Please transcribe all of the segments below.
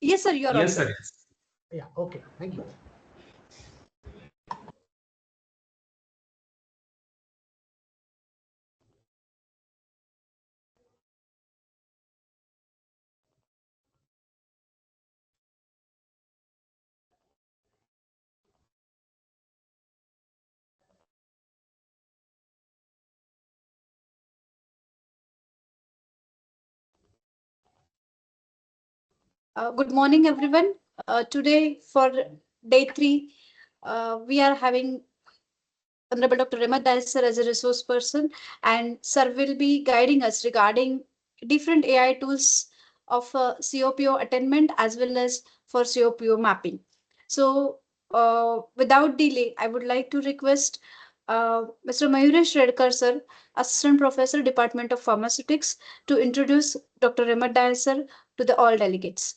Yes, sir, you are Yes, audible. sir. Yeah, okay, thank you. Good morning, everyone. Today, for day 3, we are having Honorable Dr. Remat Dais sir as a resource person, and sir will be guiding us regarding different AI tools of CO-PO attainment as well as for CO-PO mapping. So, without delay, I would like to request Mr. Mayuresh Redkar sir, Assistant Professor, Department of Pharmaceutics, to introduce Dr. Remat Dais sir to the all delegates.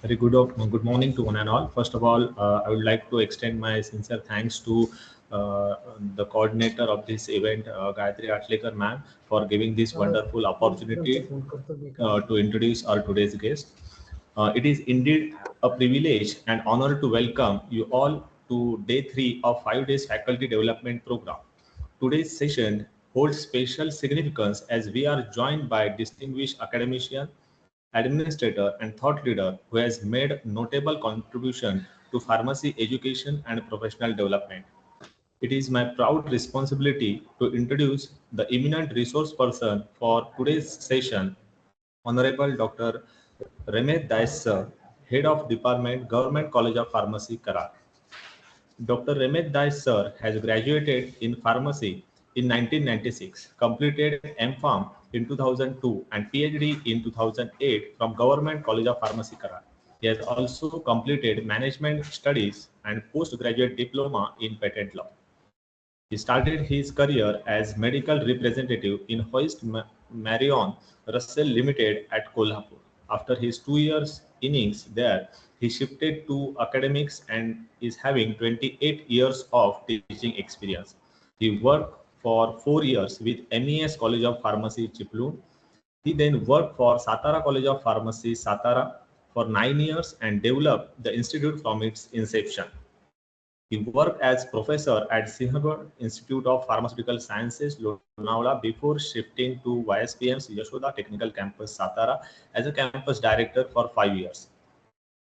Good morning to one and all. First of all, I would like to extend my sincere thanks to the coordinator of this event, Gayatri Ashlekar ma'am, for giving this wonderful opportunity to introduce our today's guest. It is indeed a privilege and honor to welcome you all to day 3 of 5 days faculty development program. Today's session holds special significance as we are joined by distinguished academician, administrator, and thought leader who has made notable contribution to pharmacy education and professional development. It is my proud responsibility to introduce the eminent resource person for today's session, Honorable Dr. Remet Dais sir, Head of Department, Government College of Pharmacy, Karak. Dr. Remet Dais sir has graduated in pharmacy in 1996, completed M.Pharm in 2002 and PhD in 2008 from Government College of Pharmacy, Karak. He has also completed management studies and postgraduate diploma in patent law. He started his career as medical representative in Hoist Marion Russell Limited at Kolhapur. After his 2 years innings there, he shifted to academics and is having 28 years of teaching experience. He worked for 4 years with MES College of Pharmacy, Chiplun. He then worked for Satara College of Pharmacy, Satara for 9 years and developed the institute from its inception. He worked as professor at Sinhagad Institute of Pharmaceutical Sciences, Lonavala, before shifting to YSPM's Yashoda Technical Campus, Satara, as a campus director for 5 years.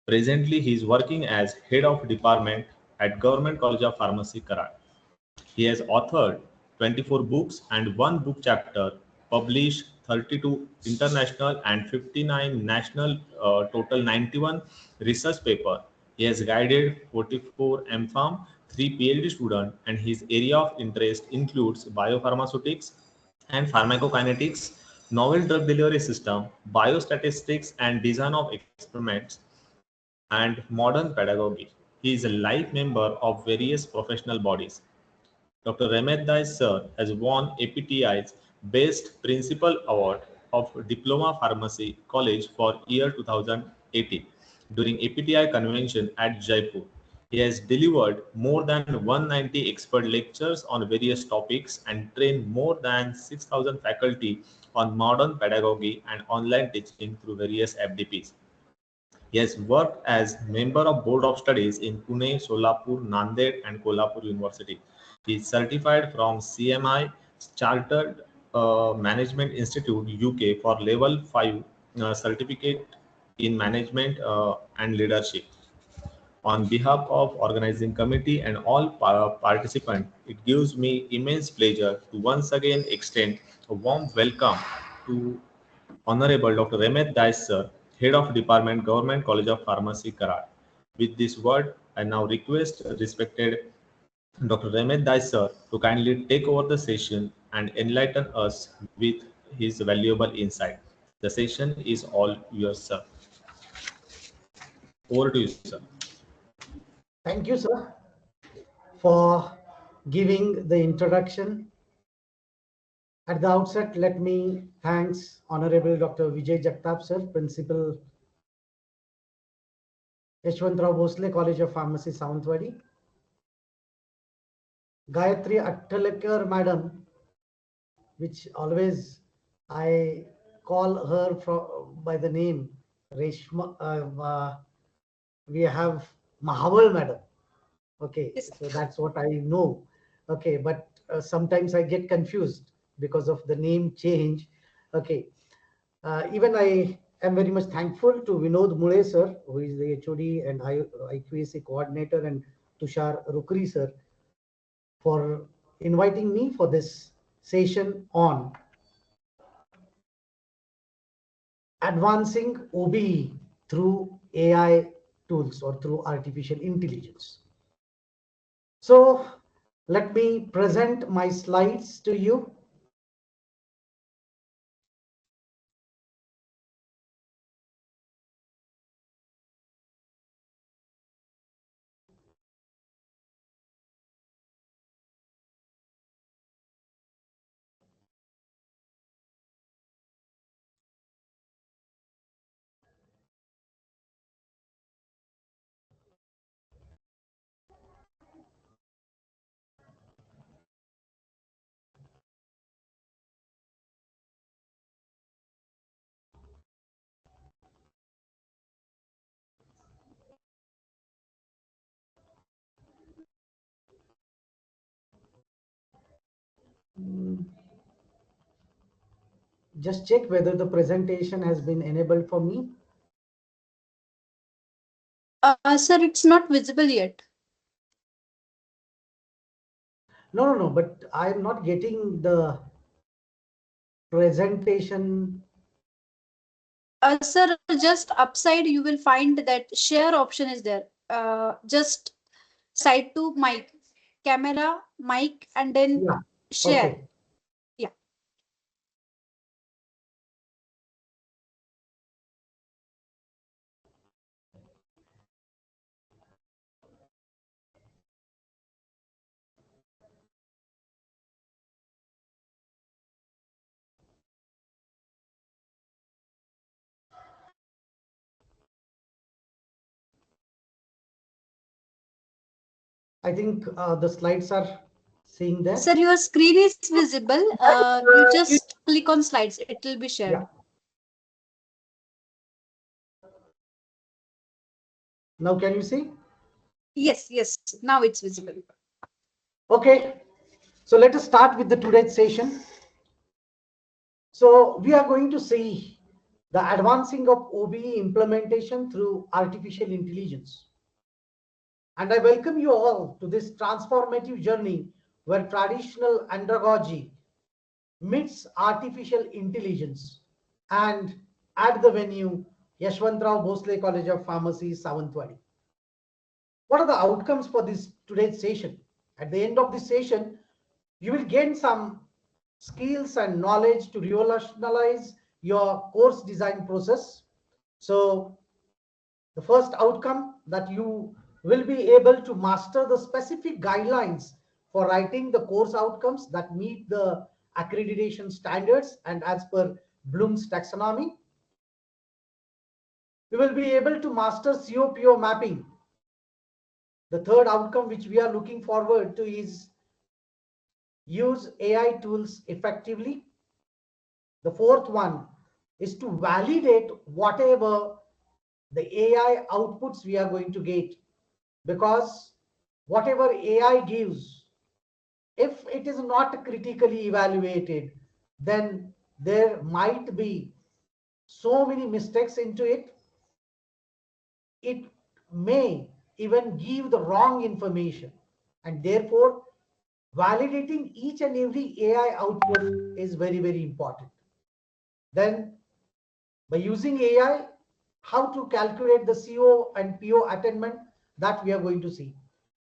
Presently, he is working as head of department at Government College of Pharmacy, Karat. He has authored 24 books and one book chapter, published 32 international and 59 national, total 91 research paper. He has guided 44 M.Pharm, 3 PhD students, and his area of interest includes biopharmaceutics and pharmacokinetics, novel drug delivery system, biostatistics and design of experiments, and modern pedagogy. He is a life member of various professional bodies. Dr. Remet Dais sir has won APTI's Best Principal Award of Diploma Pharmacy College for year 2018 during APTI convention at Jaipur. He has delivered more than 190 expert lectures on various topics and trained more than 6,000 faculty on modern pedagogy and online teaching through various FDPs. He has worked as member of Board of Studies in Pune, Solapur, Nanded, and Kolhapur University. He is certified from CMI Chartered Management Institute UK for Level 5 certificate in Management and Leadership. On behalf of organizing committee and all participants, it gives me immense pleasure to once again extend a warm welcome to Honorable Dr. Remet Dais sir, Head of Department, Government College of Pharmacy, Karat. With this word, I now request respected Dr. Remet Dais sir to kindly take over the session and enlighten us with his valuable insight. The session is all yours, sir. Over to you, sir. Thank you, sir, for giving the introduction. At the outset, let me thanks Honorable Dr. Vijay Jagtap, sir, Principal, Yashwantrao Bhosle College of Pharmacy, Sawantwadi, Gayatri Ashlekar, madam, which always I call her by the name Reshma. We have Mahaval madam. Okay, Yes. so that's what I know. Okay, but sometimes I get confused because of the name change. Okay, even I am very much thankful to Vinod Mule sir, who is the HOD and IQAC coordinator, and Tushar Rukri sir for inviting me for this session on advancing OBE through AI tools or through artificial intelligence. So let me present my slides to you. Just check whether the presentation has been enabled for me. Sir, it's not visible yet. No, but I'm not getting the presentation. Sir, just upside you will find that share option is there. Just side to mic, camera, mic, and then Yeah, share. okay. Yeah. I think the slides are seeing there. Sir, your screen is visible. You just click on slides. It will be Yeah. shared. Now can you see? Yes. Now it's visible. Okay. So let us start with the today's session. So we are going to see the advancing of OBE implementation through artificial intelligence. And I welcome you all to this transformative journey where traditional andragogy meets artificial intelligence. And at the venue, Yashwantrao Bhosle College of Pharmacy, Sawantwadi. What are the outcomes for this today's session? At the end of this session, you will gain some skills and knowledge to revolutionize your course design process. So the first outcome that you will be able to master the specific guidelines for writing the course outcomes that meet the accreditation standards and as per Bloom's taxonomy. We will be able to master CO-PO mapping. The third outcome which we are looking forward to is use AI tools effectively. The fourth one is to validate whatever the AI outputs we are going to get, because whatever AI gives, if it is not critically evaluated, then there might be so many mistakes into it. It may even give the wrong information, and therefore validating each and every AI output is very, very important. Then by using AI, how to calculate the CO and PO attainment, that we are going to see.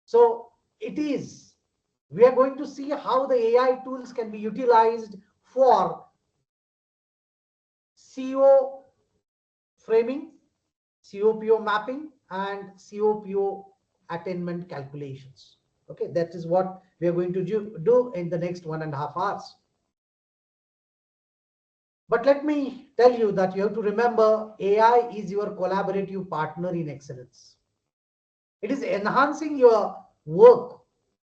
So we are going to see how the AI tools can be utilized for CO framing, CO-PO mapping, and CO-PO attainment calculations. Okay, that is what we are going to do in the next 1.5 hours. But let me tell you that you have to remember AI is your collaborative partner in excellence. It is enhancing your work,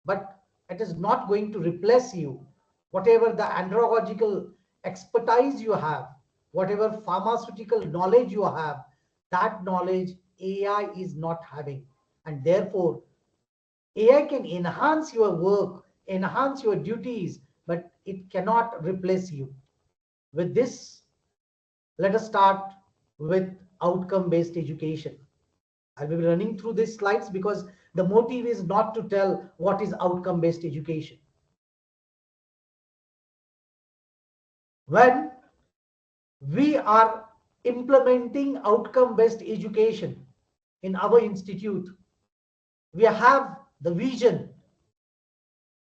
but it is not going to replace you. Whatever the andragogical expertise you have, whatever pharmaceutical knowledge you have, that knowledge AI is not having. And therefore, AI can enhance your work, enhance your duties, but it cannot replace you. With this, let us start with outcome-based education. I will be running through these slides because the motive is not to tell what is outcome-based education. When we are implementing outcome-based education in our institute, we have the vision,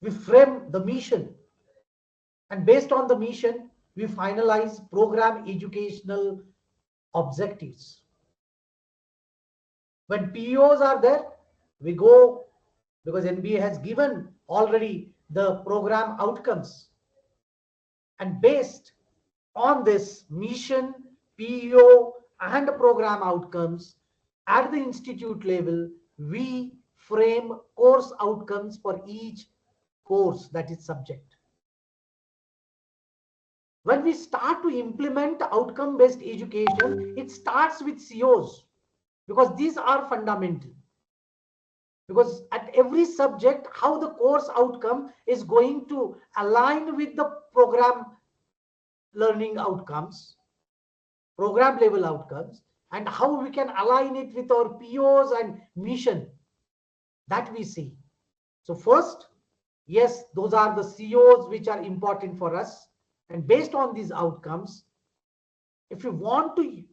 we frame the mission, and based on the mission, we finalize program educational objectives. When POs are there, we go, because NBA has given already the program outcomes, and based on this mission, PO, and program outcomes at the institute level, we frame course outcomes for each course, that is subject. When we start to implement outcome-based education, it starts with COs, because these are fundamental. Because at every subject, how the course outcome is going to align with the program learning outcomes, program level outcomes, and how we can align it with our POs and mission, that we see. So first, yes, those are the COs which are important for us. And based on these outcomes, if you want to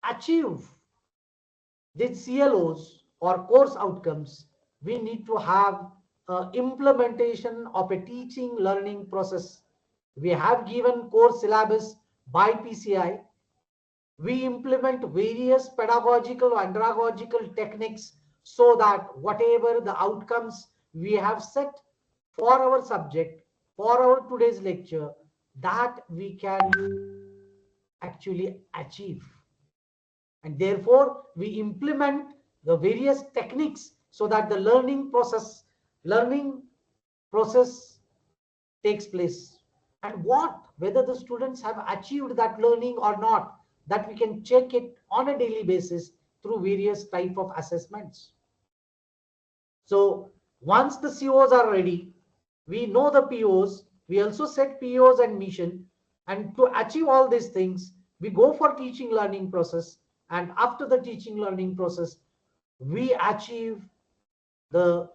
achieve these CLOs or course outcomes, we need to have implementation of a teaching learning process. We have given course syllabus by PCI. We implement various pedagogical and andragogical techniques so that whatever the outcomes we have set for our subject, for our today's lecture, that we can actually achieve. And therefore, we implement the various techniques so that the learning process takes place. And whether the students have achieved that learning or not, that we can check it on a daily basis through various type of assessments. So once the COs are ready, we know the POs, we also set POs and mission, and to achieve all these things, we go for teaching learning process, and after the teaching learning process, we achieve the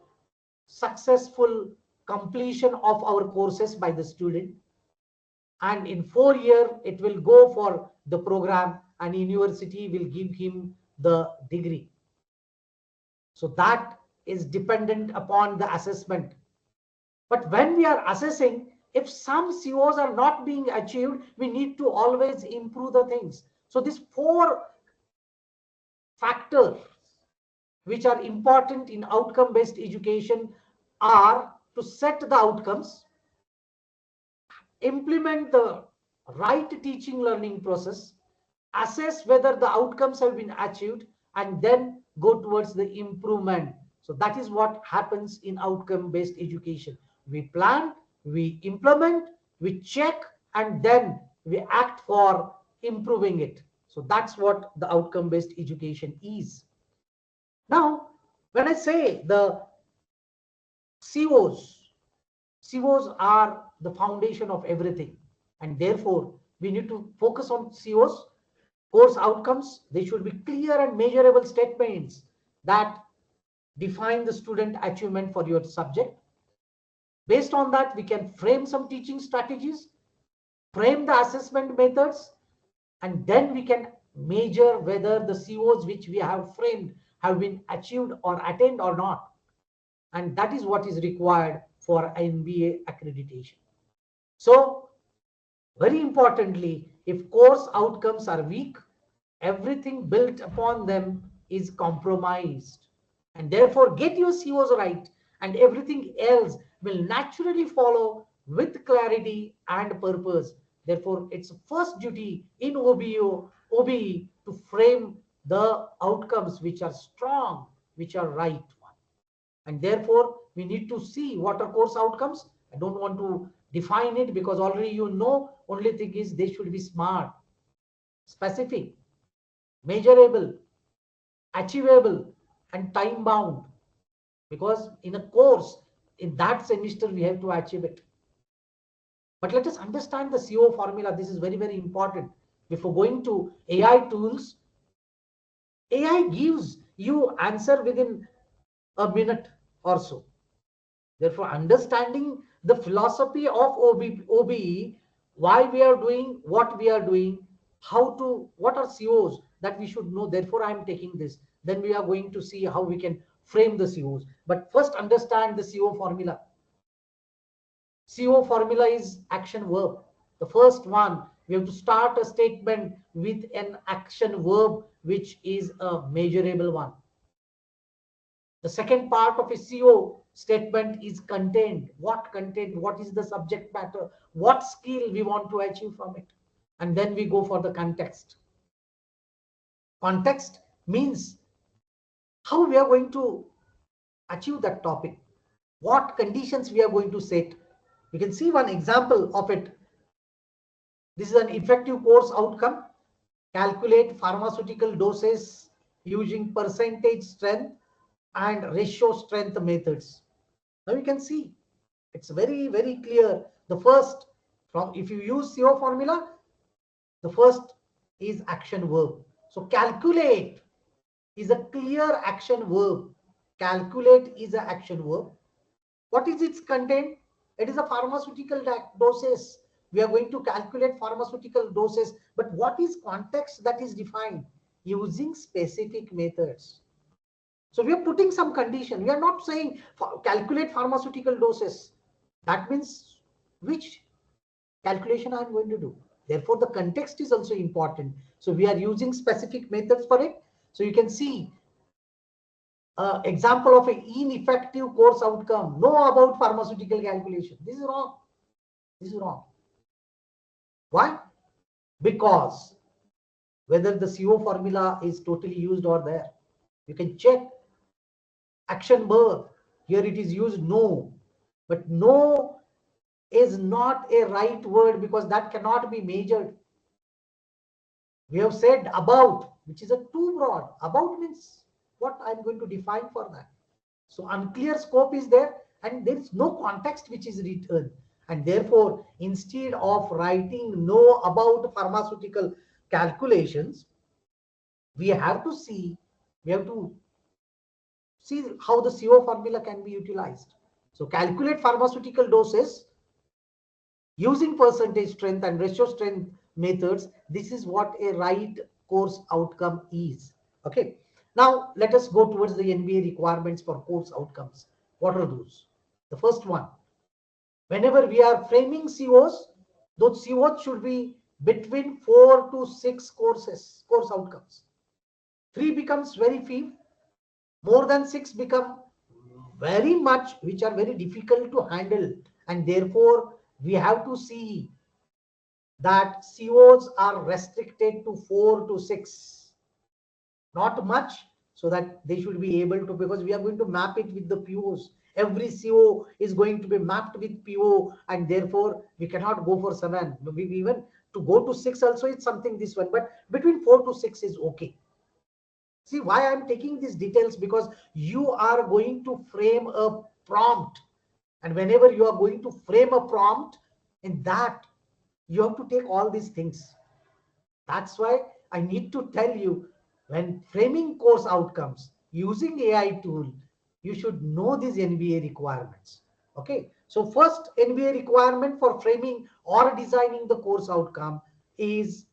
successful completion of our courses by the student. And in 4 years, it will go for the program, and university will give him the degree. So that is dependent upon the assessment. But when we are assessing, if some COs are not being achieved, we need to always improve the things. So these 4 factors which are important in outcome-based education are to set the outcomes, implement the right teaching learning process, assess whether the outcomes have been achieved, and then go towards the improvement. So that is what happens in outcome-based education. We plan, we implement, we check, and then we act for improving it. So that's what the outcome-based education is. Now, when I say the COs are the foundation of everything, and therefore we need to focus on COs, course outcomes. They should be clear and measurable statements that define the student achievement for your subject. Based on that, we can frame some teaching strategies, frame the assessment methods, and then we can measure whether the COs which we have framed have been achieved or attained or not. And that is what is required for NBA accreditation. So, very importantly, if course outcomes are weak, everything built upon them is compromised. And therefore, get your COs right, and everything else will naturally follow with clarity and purpose. Therefore, it's first duty in OBE to frame the outcomes which are strong, which are right one. And therefore, we need to see what are course outcomes. I don't want to define it, because already you know, only thing is they should be smart, specific, measurable, achievable, and time bound, because in a course in that semester we have to achieve it. But let us understand the CO formula. This is very, very important. Before going to AI tools, AI gives you answer within a minute or so. Therefore, understanding the philosophy of OBE, why we are doing what we are doing, what are COs that we should know. Therefore, I am taking this. Then we are going to see how we can frame the COs. But first, understand the CO formula. CO formula is action verb. The first one, we have to start a statement with an action verb, which is a measurable one. The second part of a CO statement is content. What content? What is the subject matter? What skill we want to achieve from it? And then we go for the context. Context means how we are going to achieve that topic, what conditions we are going to set. You can see one example of it. This is an effective course outcome. Calculate pharmaceutical doses using percentage strength and ratio strength methods. Now you can see it's very, very clear. The first, if you use CO formula, the first is action verb. So calculate is a clear action verb. Calculate is an action verb. What is its content? It is a pharmaceutical doses. We are going to calculate pharmaceutical doses, but what is context that is defined? Using specific methods. So we are putting some condition. We are not saying calculate pharmaceutical doses. That means which calculation I am going to do. Therefore, the context is also important. So we are using specific methods for it. So you can see example of an ineffective course outcome. Know about pharmaceutical calculation. This is wrong. This is wrong. Why? Because whether the CO formula is totally used or there. You can check action verb. Here it is used no. But no is not a right word because that cannot be measured. We have said about, which is a too broad. About means what I'm going to define for that. So unclear scope is there and there is no context which is written. And therefore, instead of writing no about pharmaceutical calculations, we have to see how the CO formula can be utilized. So calculate pharmaceutical doses using percentage strength and ratio strength methods. This is what a right course outcome is. Okay. Now let us go towards the NBA requirements for course outcomes. What are those? The first one, whenever we are framing COs, those COs should be between 4 to 6 course outcomes. 3 becomes very few. More than 6 become very much, which are very difficult to handle. And therefore, we have to see that COs are restricted to 4 to 6. Not much, so that they should be able to, because we are going to map it with the POs. Every CO is going to be mapped with PO, and therefore we cannot go for 7. Even to go to 6 also it's something this one, but between 4 to 6 is okay. See why I'm taking these details, because you are going to frame a prompt, and whenever you are going to frame a prompt, in that you have to take all these things. That's why I need to tell you, when framing course outcomes using AI tool, you should know these NBA requirements. Okay. So first NBA requirement for framing or designing the course outcome is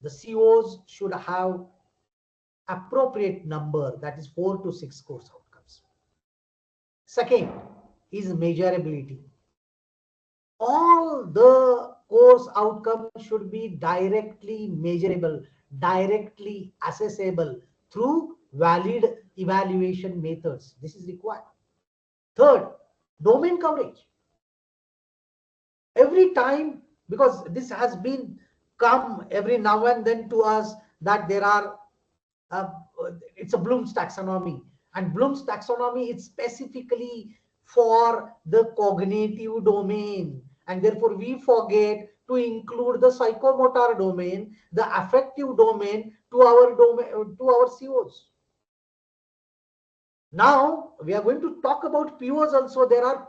the COs should have appropriate number, that is 4 to 6 course outcomes. Second is measurability. All the course outcomes should be directly measurable, directly accessible through valid evaluation methods. This is required. Third, domain coverage. Every time, because this has been come every now and then to us, that there are it's a Bloom's taxonomy, and Bloom's taxonomy is specifically for the cognitive domain, and therefore we forget to include the psychomotor domain, the affective domain to our domain, to our COs. Now we are going to talk about POs also. There are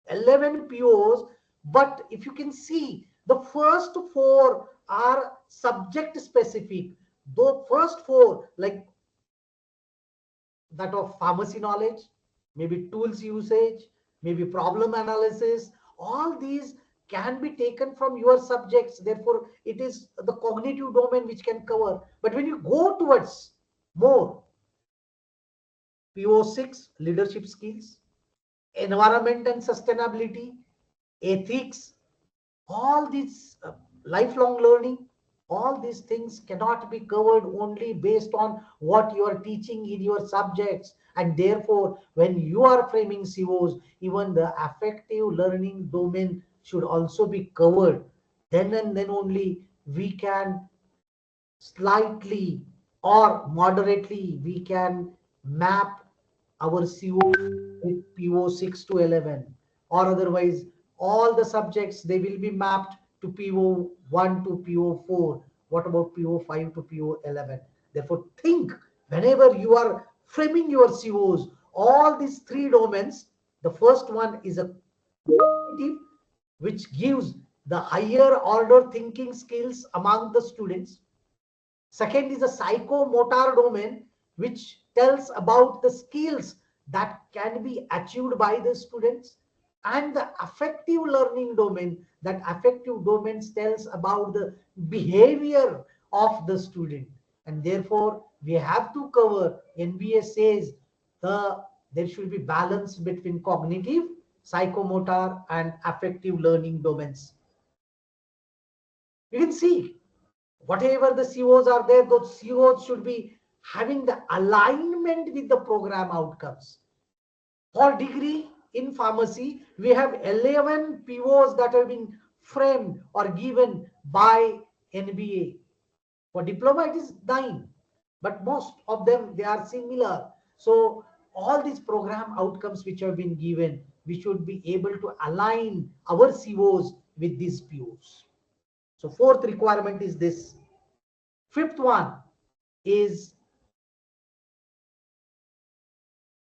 11 POs, but if you can see, the first 4 are subject specific. The first 4, like that of pharmacy knowledge, maybe tools usage, maybe problem analysis, all these can be taken from your subjects. Therefore, it is the cognitive domain which can cover. But when you go towards more, PO6, leadership skills, environment and sustainability, ethics, all these lifelong learning, all these things cannot be covered only based on what you are teaching in your subjects. And therefore, when you are framing COs, even the affective learning domain should also be covered. Then and then only we can slightly or moderately we can map our CO with PO6 to 11, or otherwise all the subjects they will be mapped to PO1 to PO4. What about PO5 to PO11? Therefore, think whenever you are framing your COs, all these 3 domains. The first one is a cognitive, which gives the higher order thinking skills among the students. Second is the psychomotor domain, which tells about the skills that can be achieved by the students. And the affective learning domain, that affective domain tells about the behavior of the student. And therefore, we have to cover, NBA says, there should be balance between cognitive, psychomotor, and affective learning domains. You can see whatever the COs are there, those COs should be having the alignment with the program outcomes. For degree in pharmacy, we have 11 POs that have been framed or given by NBA. For diploma, it is 9, but most of them, they are similar. So all these program outcomes which have been given, we should be able to align our COs with these POs. So fourth requirement is this. Fifth one is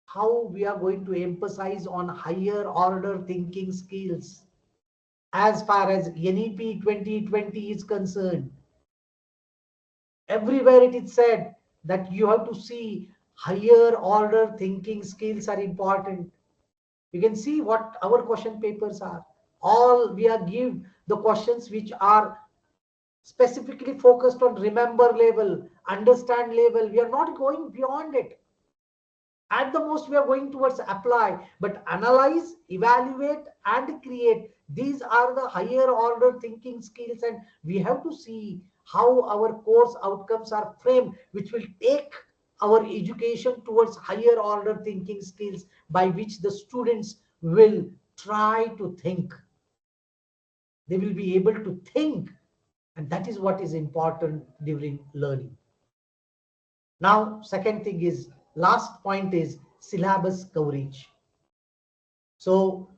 how we are going to emphasize on higher order thinking skills as far as NEP 2020 is concerned. Everywhere it is said that you have to see higher order thinking skills are important. You can see what our question papers are. All we are give the questions which are specifically focused on remember level, understand level. We are not going beyond it. At the most, we are going towards apply, but analyze, evaluate, and create. These are the higher order thinking skills, and we have to see how our course outcomes are framed, which will take our education towards higher order thinking skills by which the students will try to think. They will be able to think, and that is what is important during learning. Now, second thing is, last point is syllabus coverage. So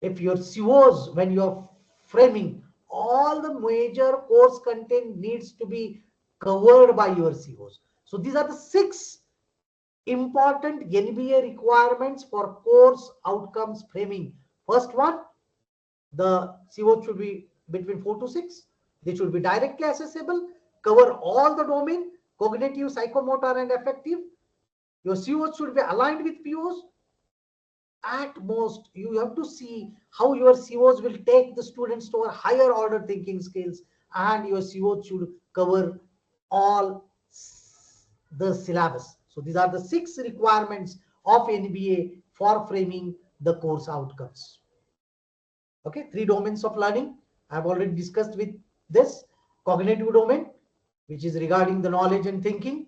if your COs, when you're framing, all the major course content needs to be covered by your COs. So these are the 6 important NBA requirements for course outcomes framing. First one, the CO should be between 4 to 6. They should be directly accessible, cover all the domain, cognitive, psychomotor, and affective. Your COs should be aligned with POs. At most, you have to see how your COs will take the students to a higher order thinking skills, and your COs should cover all the syllabus. So these are the 6 requirements of NBA for framing the course outcomes. Okay, 3 domains of learning I've already discussed with this. Cognitive domain, which is regarding the knowledge and thinking.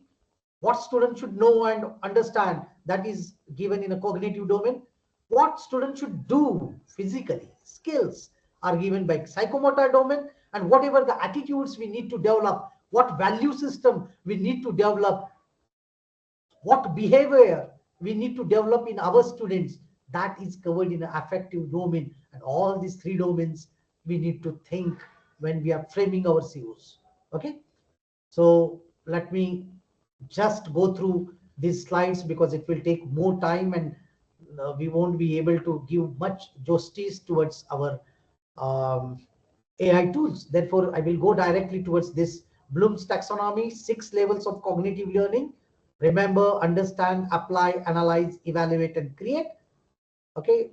What students should know and understand, that is given in a cognitive domain. What students should do physically, skills, are given by psychomotor domain. And whatever the attitudes we need to develop, what value system we need to develop, what behavior we need to develop in our students, that is covered in an affective domain. And all these three domains we need to think when we are framing our COs. Okay. So let me just go through these slides because it will take more time, and we won't be able to give much justice towards our AI tools. Therefore, I will go directly towards this Bloom's taxonomy, 6 levels of cognitive learning. Remember, understand, apply, analyze, evaluate, and create. Okay.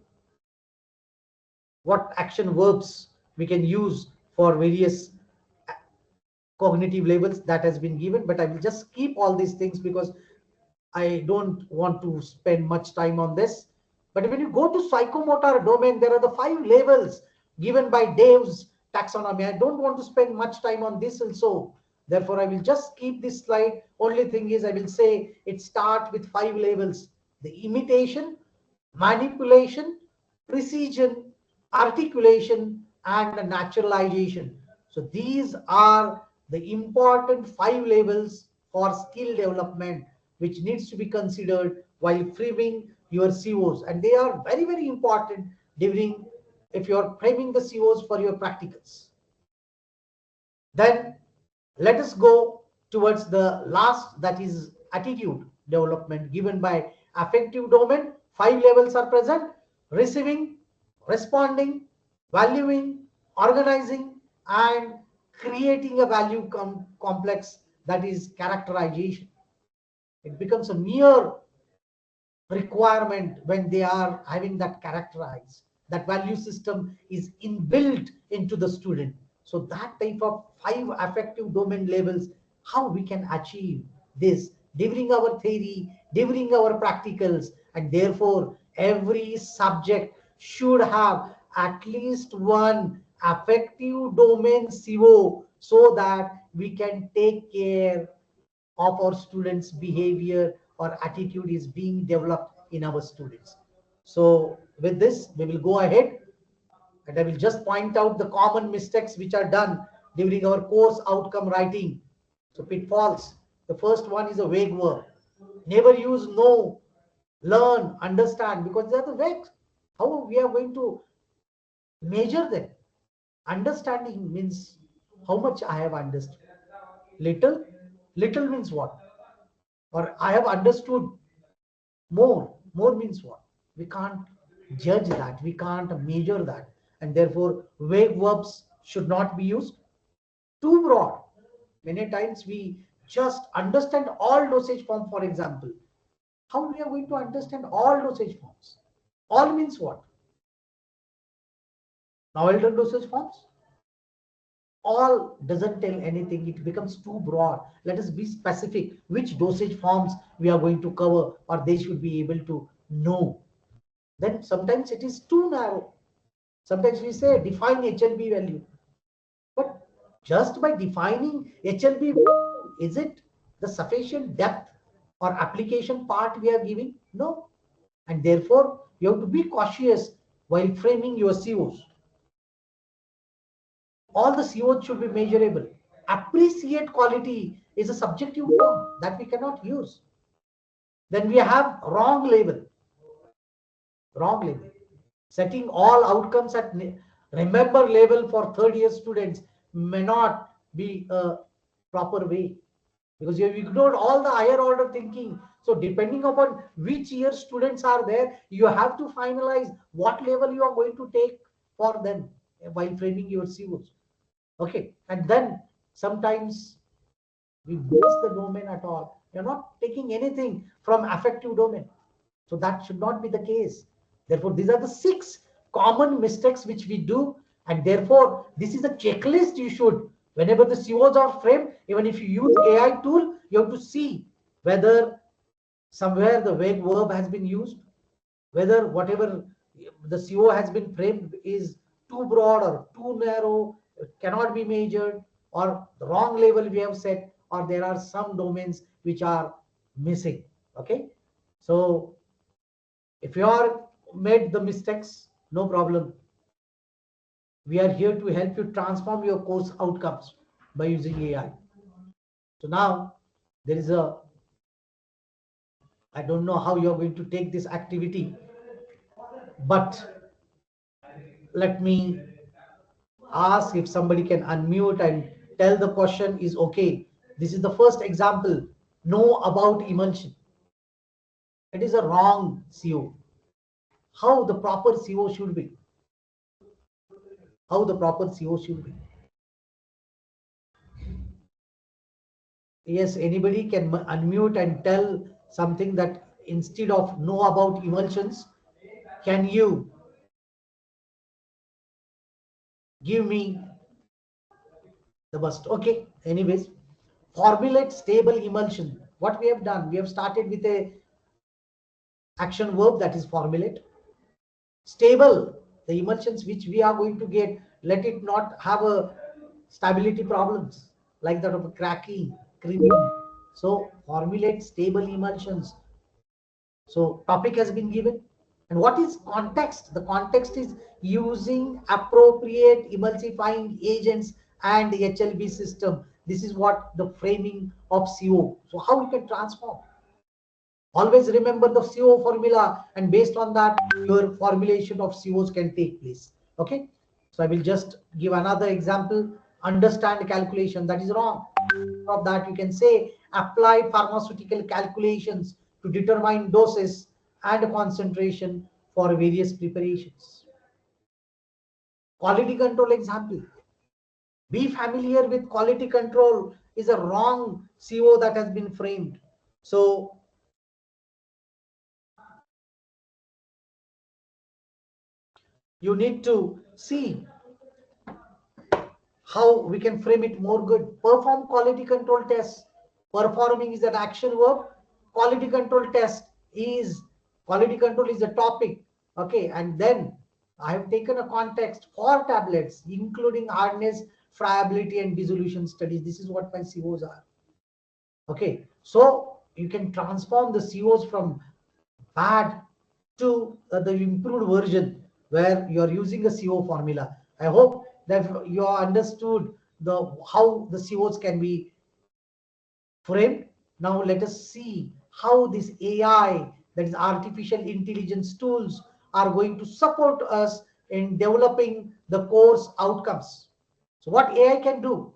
What action verbs we can use for various cognitive levels that has been given, but I will just keep all these things because I don't want to spend much time on this. But when you go to psychomotor domain, there are the 5 levels given by Dave's taxonomy. I don't want to spend much time on this also. Therefore, I will just keep this slide. Only thing is, I will say it starts with 5 levels: the imitation, manipulation, precision, articulation, and naturalization. So these are the important 5 levels for skill development, which needs to be considered while framing your COs. And they are very, very important during if you're framing the COs for your practicals. Then let us go towards the last, that is attitude development given by affective domain. 5 levels are present: receiving, responding, valuing, organizing, and creating a value complex, that is characterization. It becomes a mere requirement when they are having that characterized. That value system is inbuilt into the student. So that type of 5 affective domain levels, how we can achieve this during our theory, during our practicals. And therefore every subject should have at least one affective domain CO, so that we can take care of our students' behavior or attitude is being developed in our students. So with this, we will go ahead, and I will just point out the common mistakes which are done during our course outcome writing. So pitfalls. The first one is a vague verb. Never use know, learn, understand, because they are the vague. How we are going to measure them? Understanding means how much I have understood. Little, little means what? Or I have understood more. More means what? We can't judge that. We can't measure that. And therefore, vague verbs should not be used. Too broad. Many times we just understand all dosage form, for example. How we are going to understand all dosage forms? All means what? Now, Elton dosage forms? All doesn't tell anything. It becomes too broad. Let us be specific which dosage forms we are going to cover, or they should be able to know. Then sometimes it is too narrow. Sometimes we say define HLB value, but just by defining HLB value, is it the sufficient depth or application part we are giving? No. And therefore you have to be cautious while framing your COs. All the COs should be measurable. Appreciate quality is a subjective term that we cannot use. Then we have wrong label. Wrong label. Setting all outcomes at remember level for third year students may not be a proper way, because you have ignored all the higher order thinking. So depending upon which year students are there, you have to finalize what level you are going to take for them while framing your COs. Okay. And then sometimes we miss the domain at all. You're not taking anything from affective domain. So that should not be the case. Therefore, these are the 6 common mistakes which we do. And therefore, this is a checklist you should, whenever the COs are framed, even if you use AI tool, you have to see whether somewhere the vague verb has been used, whether whatever the CO has been framed is too broad or too narrow, cannot be measured, or the wrong label we have set, or there are some domains which are missing. Okay. So if you are made the mistakes, no problem. We are here to help you transform your course outcomes by using AI. So now there is I don't know how you are going to take this activity. But let me ask if somebody can unmute and tell the question is okay. This is the first example. Know about emulsion. It is a wrong CO. How the proper CO should be? How the proper CO should be? Yes, anybody can unmute and tell something that instead of know about emulsions, can you give me the bust? Okay, anyways, formulate stable emulsion. What we have done, we have started with a action verb, that is formulate. Stable, the emulsions which we are going to get, let it not have a stability problems like that of a cracking, creaming. So formulate stable emulsions. So topic has been given. And what is context? The context is using appropriate emulsifying agents and the HLB system. This is what the framing of CO. So how you can transform? Always remember the CO formula, and based on that, your formulation of COs can take place. Okay. So I will just give another example. Understand calculation. That is wrong. Of that, you can say apply pharmaceutical calculations to determine doses and concentration for various preparations. Quality control example. Be familiar with quality control is a wrong CO that has been framed. So you need to see how we can frame it more good. Perform quality control tests. Performing is an action verb. Quality control test is, quality control is a topic. Okay, and then I have taken a context for tablets, including hardness, friability, and dissolution studies. This is what my COs are. Okay, so you can transform the COs from bad to the improved version where you are using a CO formula. I hope that you understood the how the COs can be framed. Now let us see how this AI, that is artificial intelligence tools, are going to support us in developing the course outcomes. So what AI can do?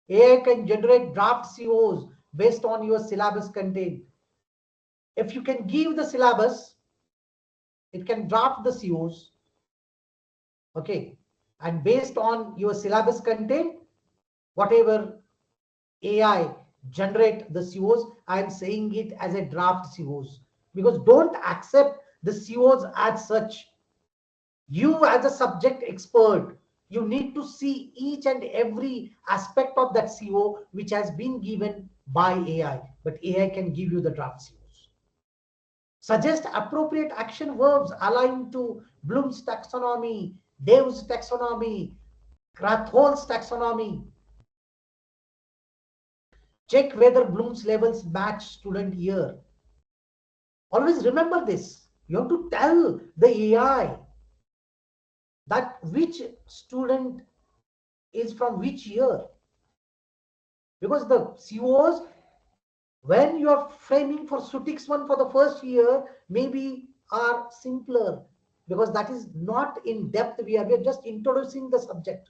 AI can generate draft COs based on your syllabus content. If you can give the syllabus, it can draft the COs. Okay, and based on your syllabus content, whatever AI generate the COs, I'm saying it as a draft COs, because don't accept the COs as such. You as a subject expert, you need to see each and every aspect of that CO which has been given by AI, but AI can give you the draft COs. Suggest appropriate action verbs aligned to Bloom's taxonomy, Dave's taxonomy, Krathol's taxonomy. Check whether Bloom's levels match student year. Always remember this. You have to tell the AI that which student is from which year. Because the COs, when you are framing for Sutix 1 for the first year, maybe are simpler, because that is not in depth. We are just introducing the subject.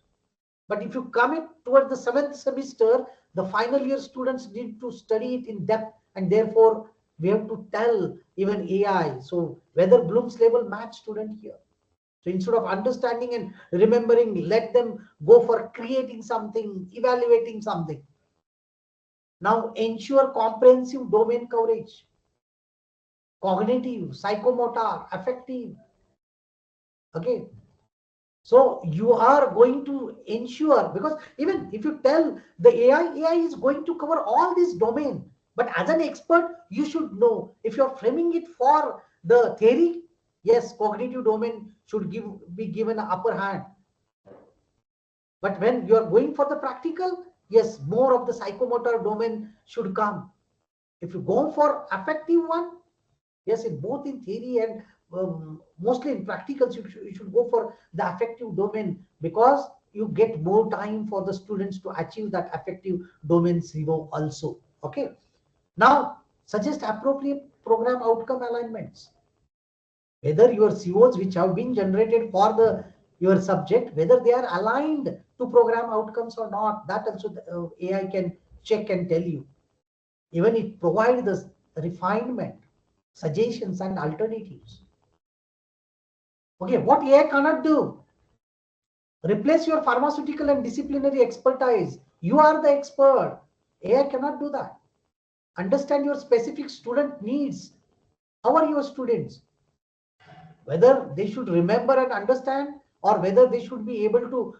But if you come it towards the 7th semester, the final year students need to study it in depth, and therefore we have to tell even AI. So whether Bloom's level match student here. So instead of understanding and remembering, let them go for creating something, evaluating something. Now ensure comprehensive domain coverage. Cognitive, psychomotor, affective. Okay. So you are going to ensure, because even if you tell the AI is going to cover all this domain. But as an expert, you should know if you're framing it for the theory, yes, cognitive domain should be given an upper hand. But when you are going for the practical, yes, more of the psychomotor domain should come. If you go for affective one, yes, in both in theory and mostly in practicals, you should go for the affective domain, because you get more time for the students to achieve that affective domain CO also. Okay. Now suggest appropriate program outcome alignments. whether your COs which have been generated for your subject, whether they are aligned to program outcomes or not. That also the AI can check and tell you. Even it provides the refinement, suggestions and alternatives. Okay, what AI cannot do? Replace your pharmaceutical and disciplinary expertise. You are the expert. AI cannot do that. Understand your specific student needs. How are your students? Whether they should remember and understand, or whether they should be able to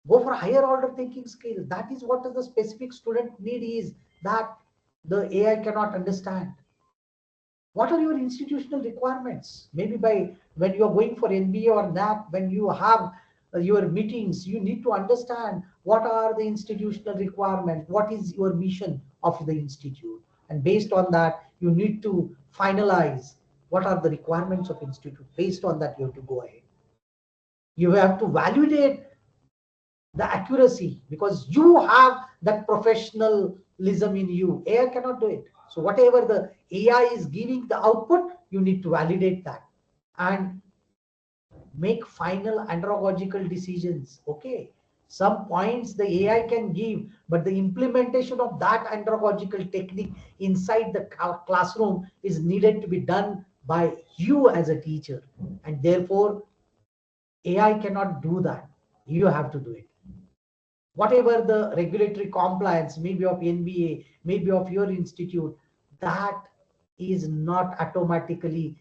go for higher order thinking skills. That is what the specific student need is, that the AI cannot understand. What are your institutional requirements? Maybe by when you are going for NBA or NAAC, when you have your meetings, you need to understand what are the institutional requirements, what is your mission of the institute, and based on that, you need to finalize what are the requirements of institute. Based on that, you have to go ahead. You have to validate the accuracy because you have that professionalism in you. AI cannot do it. So whatever the AI is giving the output, you need to validate that and make final andragogical decisions. Okay, some points the AI can give, but the implementation of that andragogical technique inside the classroom is needed to be done by you as a teacher, and therefore AI cannot do that. You have to do it. Whatever the regulatory compliance, maybe of NBA, maybe of your institute, that is not automatically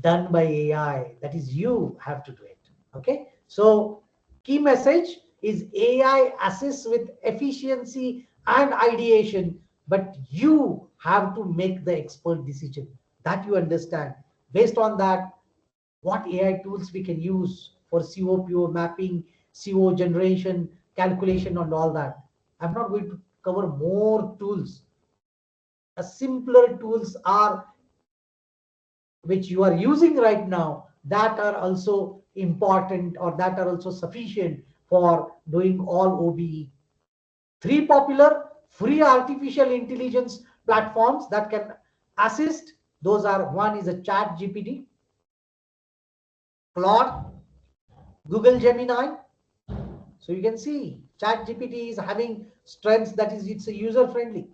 done by AI. That is, you have to do it. Okay. So key message is AI assists with efficiency and ideation, but you have to make the expert decision that you understand. Based on that, what AI tools we can use for CO-PO mapping, CO generation, calculation, and all that. I'm not going to cover more tools. A simpler tools are which you are using right now that are also important or that are also sufficient for doing all OBE. Three popular free artificial intelligence platforms that can assist. Those are, one is a Chat GPT, Claude, Google Gemini. So you can see Chat GPT is having strengths, that is, it's a user friendly.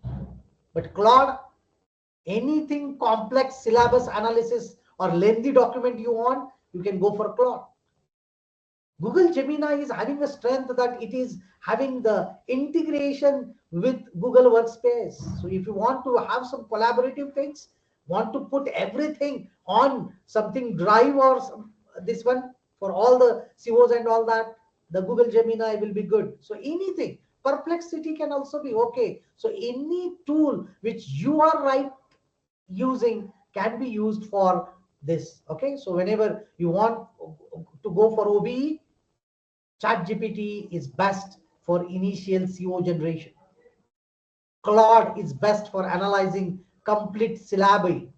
But Claude, anything complex syllabus analysis or lengthy document you want, you can go for Claude. Google Gemini is having a strength that it is having the integration with Google Workspace. So if you want to have some collaborative things, want to put everything on something drive or this one for all the COs and all that, the Google Gemini will be good. So anything, Perplexity can also be okay. So any tool which you are right using can be used for this. Okay, so whenever you want to go for OBE, ChatGPT is best for initial CO generation. Claude is best for analyzing complete syllabi.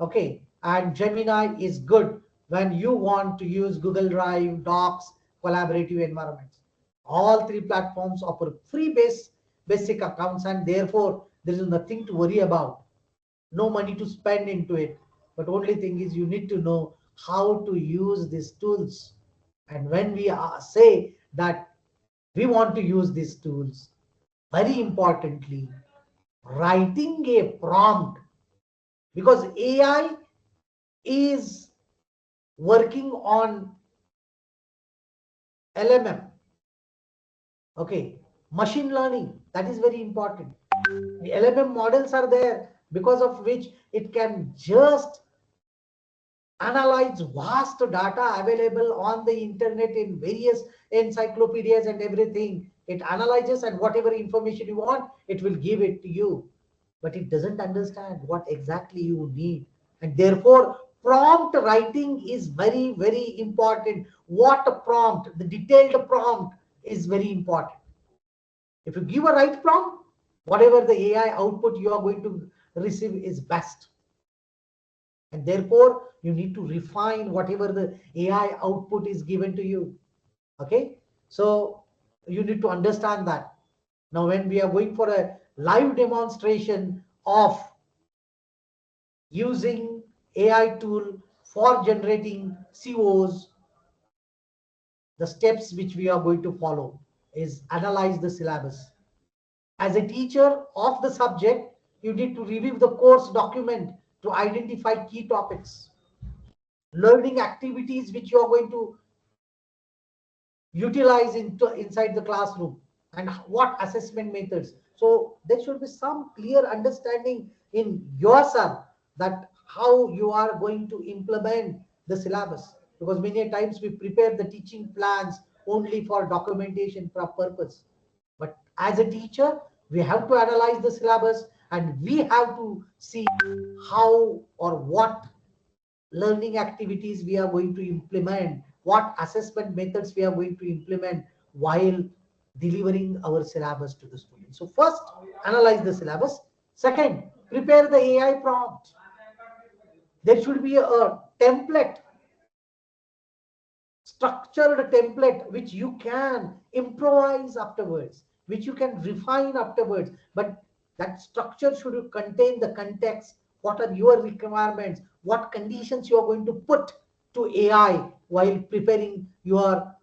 Okay, and Gemini is good when you want to use Google Drive, Docs, collaborative environments. All three platforms offer free basic accounts, and therefore there is nothing to worry about. No money to spend into it. But only thing is you need to know how to use these tools. And when we say that we want to use these tools, very importantly, writing a prompt, because AI is working on LMM. Okay, machine learning, that is very important. The LMM models are there because of which it can just analyze vast data available on the internet in various encyclopedias and everything. It analyzes, and whatever information you want, it will give it to you. But it doesn't understand what exactly you need. And therefore, prompt writing is very, very important. What a prompt, the detailed prompt is very important. If you give a right prompt, whatever the AI output you are going to receive is best. And therefore, you need to refine whatever the AI output is given to you. Okay, so you need to understand that. Now, when we are going for a live demonstration of using AI tool for generating COs, the steps which we are going to follow is analyze the syllabus. As a teacher of the subject, you need to review the course document to identify key topics, learning activities which you are going to utilize inside the classroom, and what assessment methods. So there should be some clear understanding in yourself that how you are going to implement the syllabus, because many times we prepare the teaching plans only for documentation purpose. But as a teacher, we have to analyze the syllabus, and we have to see how or what learning activities we are going to implement, what assessment methods we are going to implement while delivering our syllabus to the students. So first, analyze the syllabus. Second, prepare the AI prompt. There should be a template, structured template, which you can improvise afterwards, which you can refine afterwards. But that structure should contain the context, what are your requirements, what conditions you are going to put to AI while preparing your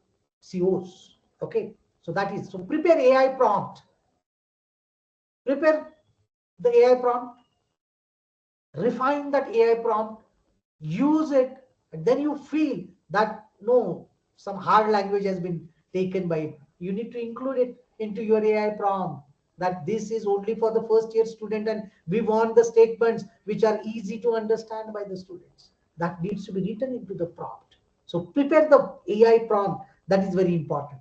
COs. Okay, so that is, so prepare AI prompt. Prepare the AI prompt, refine that AI prompt, use it, and then you feel that no, some hard language has been taken by it. You need to include it into your AI prompt, that this is only for the first year student and we want the statements which are easy to understand by the students. That needs to be written into the prompt. So prepare the AI prompt, that is very important.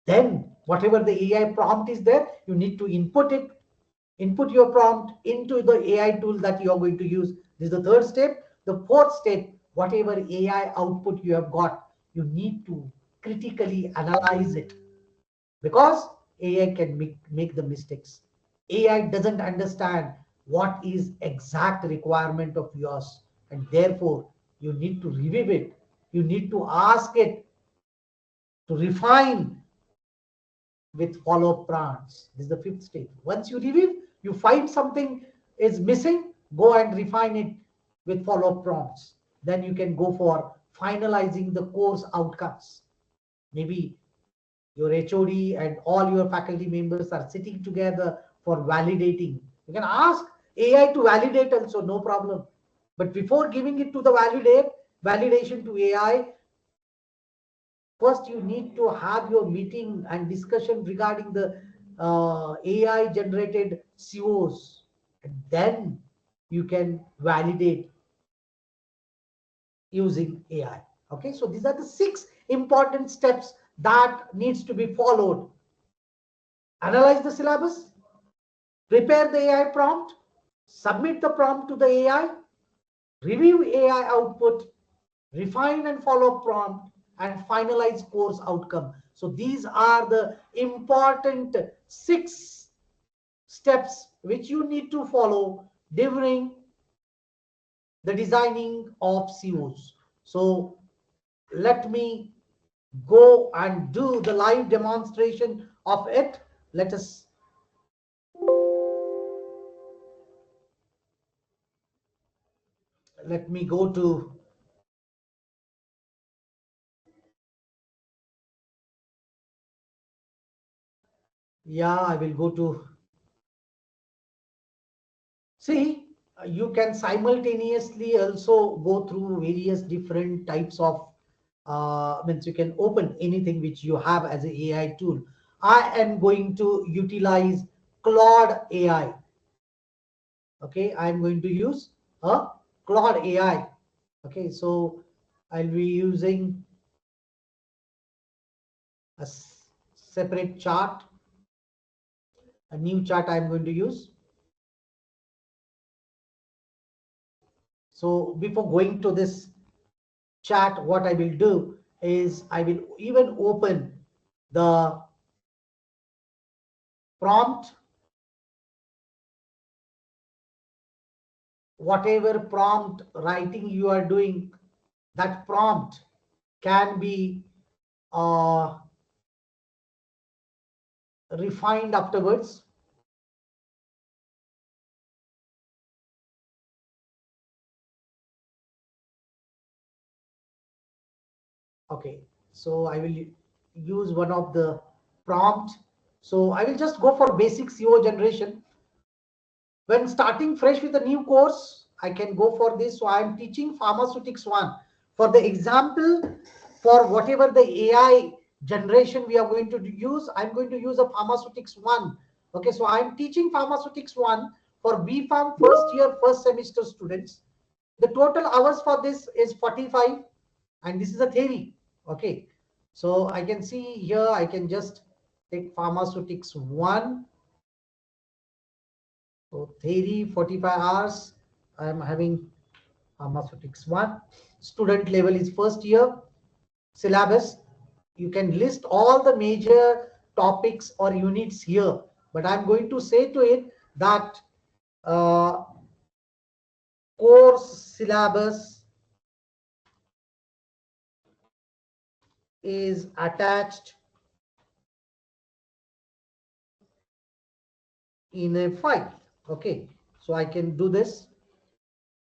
Then whatever the AI prompt is there, you need to input it, input your prompt into the AI tool that you are going to use. This is the third step. The fourth step, whatever AI output you have got, you need to critically analyze it, because AI can make the mistakes. AI doesn't understand what is exact requirement of yours, and therefore you need to review it. You need to ask it to refine with follow-up prompts. This is the fifth stage. Once you review, you find something is missing, go and refine it with follow-up prompts. Then you can go for finalizing the course outcomes. Maybe your HOD and all your faculty members are sitting together for validating. You can ask AI to validate also, no problem. But before giving it to the validation to AI, first you need to have your meeting and discussion regarding the AI generated COs, and then you can validate using AI. Okay, so these are the 6 important steps that needs to be followed. Analyze the syllabus, prepare the AI prompt, submit the prompt to the AI, review AI output, refine and follow prompt, and finalize course outcome. So these are the important 6 steps which you need to follow during the designing of COs. So let me go and do the live demonstration of it. Let me go to, I will go to, see, you can simultaneously also go through various different types of, means you can open anything which you have as an AI tool. I am going to utilize Claude AI. Okay, I'm going to use a Claude AI. Okay, so I'll be using a separate chart, a new chart I'm going to use. So before going to this chat, what I will do is I will even open the prompt. Whatever prompt writing you are doing, that prompt can be refined afterwards. Okay, so I will use one of the prompt. So I will just go for basic CO generation. When starting fresh with a new course, I can go for this. So I am teaching pharmaceutics 1. For the example, for whatever the AI generation we are going to use, I'm going to use a pharmaceutics 1. Okay, so I'm teaching pharmaceutics 1 for B Farm first year, first semester students. The total hours for this is 45, and this is a theory. Okay, so I can see here, I can just take pharmaceutics 1. So theory 45 hours. I am having pharmaceutics 1. Student level is first year. Syllabus, you can list all the major topics or units here, but I'm going to say to it that uh, course syllabus is attached in a file. Okay, so I can do this.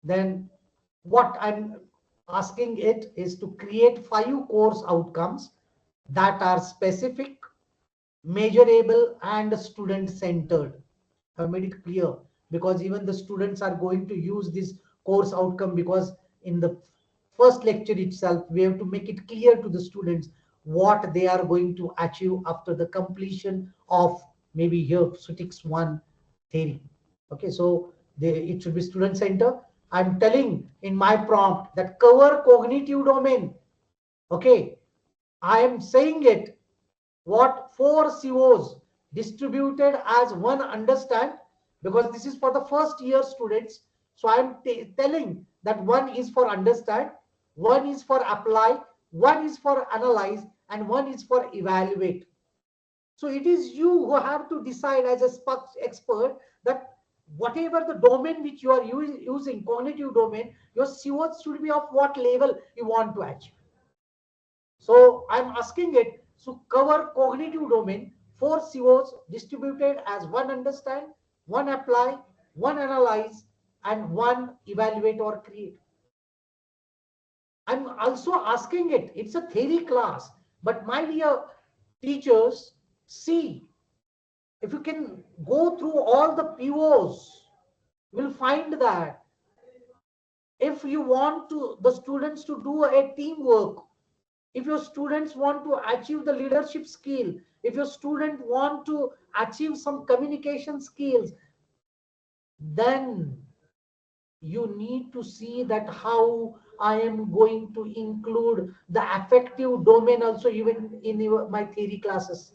Then what I'm asking it is to create 5 course outcomes that are specific, measurable, and student centered. I've made it clear because even the students are going to use this course outcome, because in the first lecture itself we have to make it clear to the students what they are going to achieve after the completion of maybe here physics 1 theory. Okay, so it should be student center. I'm telling in my prompt that cover cognitive domain. Okay, I am saying it what 4 COs distributed as one understand, because this is for the first year students. So I'm telling that one is for understand, one is for apply, one is for analyze, and one is for evaluate. So it is you who have to decide as a expert that whatever the domain which you are using, cognitive domain, your COs should be of what level you want to achieve. So I'm asking it to cover cognitive domain, 4 COs distributed as one understand, one apply, one analyze, and one evaluate or create. I'm also asking it, it's a theory class, but my dear teachers, see, if you can go through all the POs, you will find that if you want to the students to do a teamwork, if your students want to achieve the leadership skill, if your student want to achieve some communication skills, then you need to see that how I am going to include the affective domain also even in my theory classes,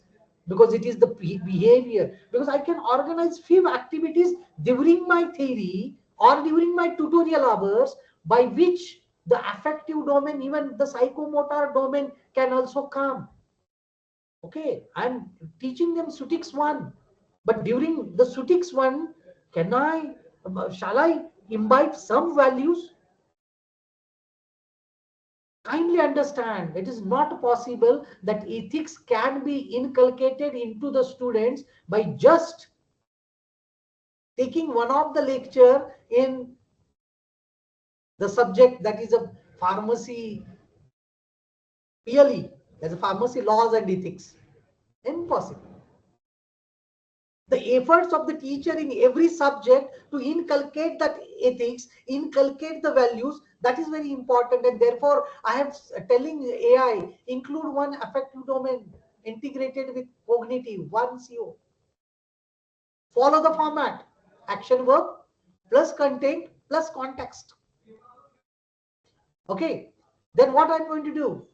because it is the behavior. Because I can organize few activities during my theory or during my tutorial hours by which the affective domain, even the psychomotor domain can also come. Okay, I'm teaching them Sutix 1, but during the Sutix 1, shall I imbibe some values? Kindly understand, it is not possible that ethics can be inculcated into the students by just taking one of the lecture in the subject that is a pharmacy PLE, as a pharmacy laws and ethics. Impossible. The efforts of the teacher in every subject to inculcate that ethics, inculcate the values, that is very important. And therefore I have telling AI include one affective domain integrated with cognitive, 1 CO. Follow the format: action verb plus content plus context. Okay, then what I'm going to do,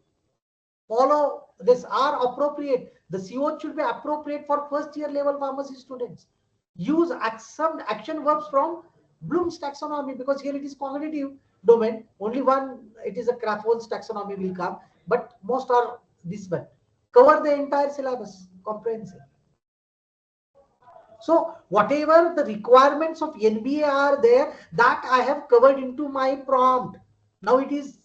follow this are appropriate. The CO should be appropriate for first year level pharmacy students. Use some action verbs from Bloom's taxonomy, because here it is cognitive domain. Only one, it is a Krathwohl's taxonomy will come, but most are this one. Cover the entire syllabus, comprehensive. So whatever the requirements of NBA are there, that I have covered into my prompt. Now it is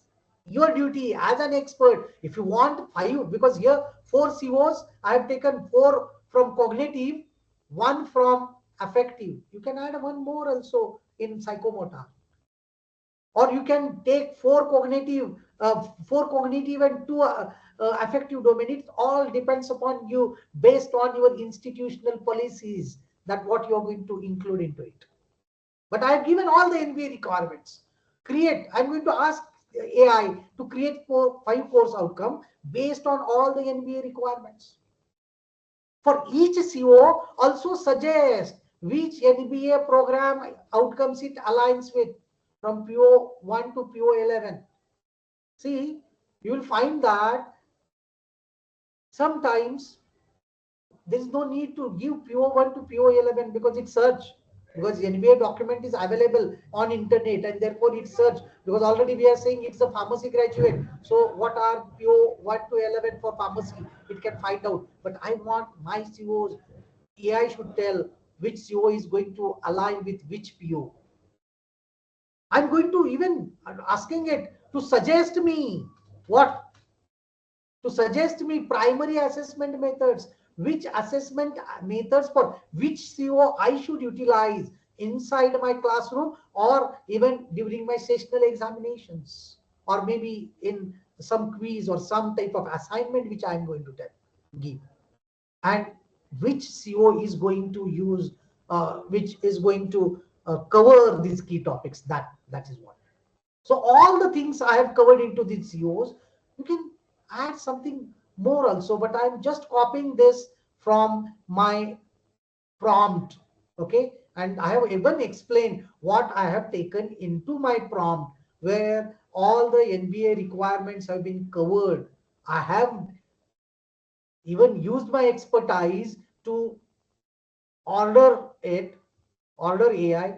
your duty as an expert. If you want 5, because here 4 COs, I have taken 4 from cognitive, 1 from affective. You can add 1 more also in psychomotor. Or you can take four cognitive and two affective domain. It all depends upon you based on your institutional policies, that what you're going to include into it. But I've given all the NBA requirements. I'm going to ask AI to create 5 course outcome based on all the NBA requirements. For each CO, also suggest which NBA program outcomes it aligns with, from PO1 to PO11. See, you will find that sometimes there is no need to give PO1 to PO11 because it's search. Because NBA document is available on internet and therefore it's search. Because already we are saying it's a pharmacy graduate. So what are PO1 to 11 for pharmacy? It can find out. But I want my COs, AI should tell which CO is going to align with which PO. I'm going to even asking it to suggest me what? To suggest me primary assessment methods, which assessment methods for which CO I should utilize inside my classroom or even during my sessional examinations, or maybe in some quiz or some type of assignment which I'm going to give, and which CO is going to use, which is going to cover these key topics. That is what. So all the things I have covered into these COs, you can add something more also, but I'm just copying this from my prompt. Okay. And I have even explained what I have taken into my prompt, where all the NBA requirements have been covered. I have even used my expertise to order it, order AI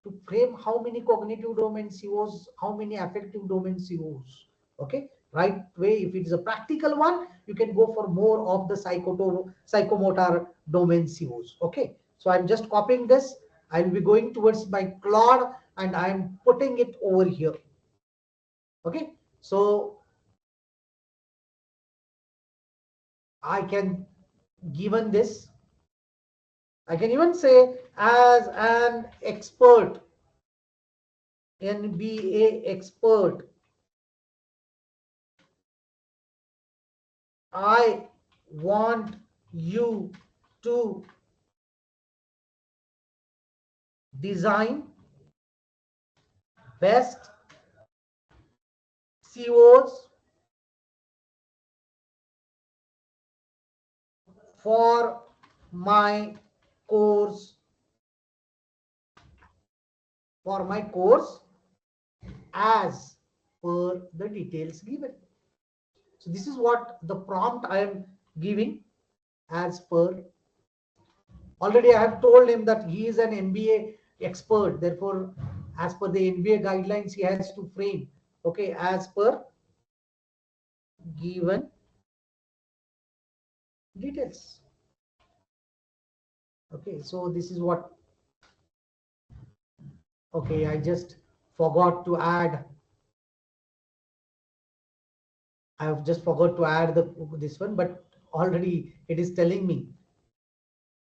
to frame how many cognitive domain COs, how many affective domain COs. Okay, right way. If it is a practical one, you can go for more of the psychomotor domain COs. Okay, so I'm just copying this. I will be going towards my Claude and I'm putting it over here. Okay, so I can given this. I can even say as an expert, NBA expert, I want you to design best COs for my course, as per the details given. So this is what the prompt I am giving. As per, already I have told him that he is an MBA expert, therefore as per the NBA guidelines he has to frame. Okay, as per given details. Okay, so this is what. Okay, I just forgot to add. I have just forgot to add this one, but already it is telling me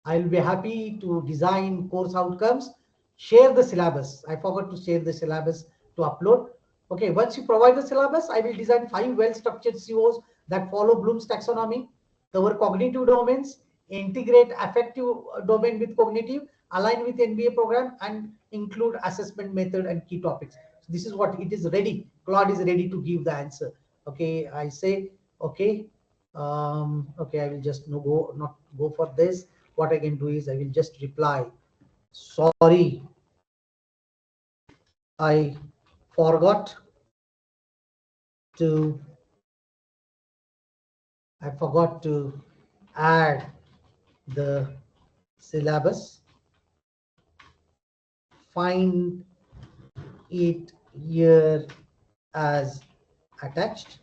I'll be happy to design course outcomes, share the syllabus. I forgot to share the syllabus to upload. Okay, once you provide the syllabus, I will design 5 well-structured COs that follow Bloom's taxonomy, cover cognitive domains, integrate affective domain with cognitive, align with NBA program, and include assessment method and key topics. So this is what it is ready. Claude is ready to give the answer. Okay, I say, okay, okay, I will just not go for this. What I can do is I will just reply, sorry, I forgot to add the syllabus. Find it here as attached,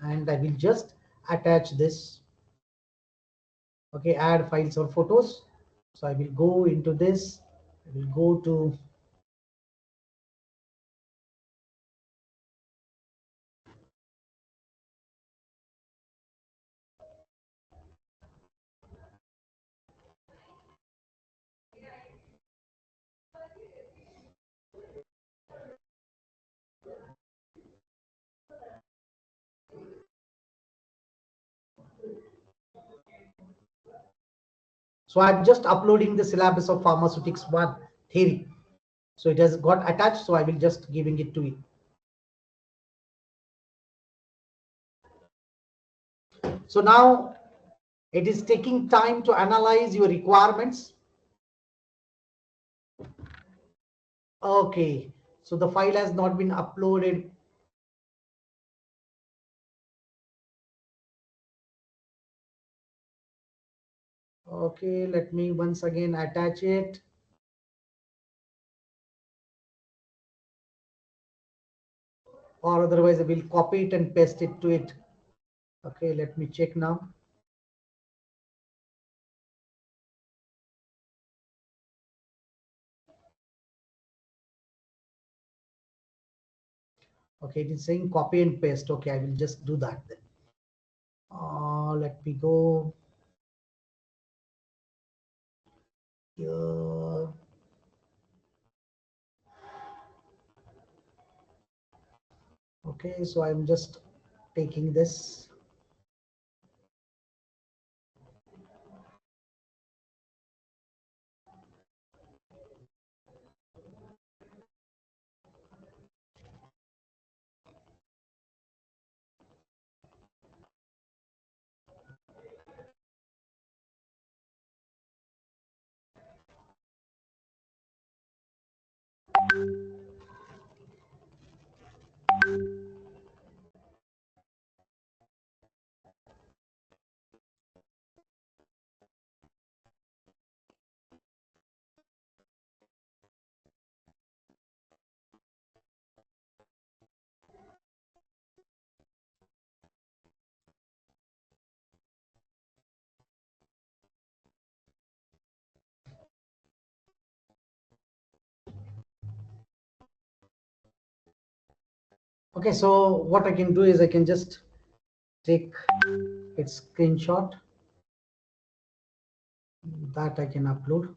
and I will just attach this. Okay, add files or photos. So I will go into this. I will go to So I'm just uploading the syllabus of pharmaceutics 1 theory. So it has got attached, so I will just giving it to you. So now it is taking time to analyze your requirements. Okay, so the file has not been uploaded. Okay, let me once again attach it. Or otherwise I will copy it and paste it to it. Okay, let me check now. Okay, it is saying copy and paste. Okay, I will just do that then. Let me go here. Okay, so I'm just taking this. Okay, so what I can do is I can just take its screenshot that I can upload.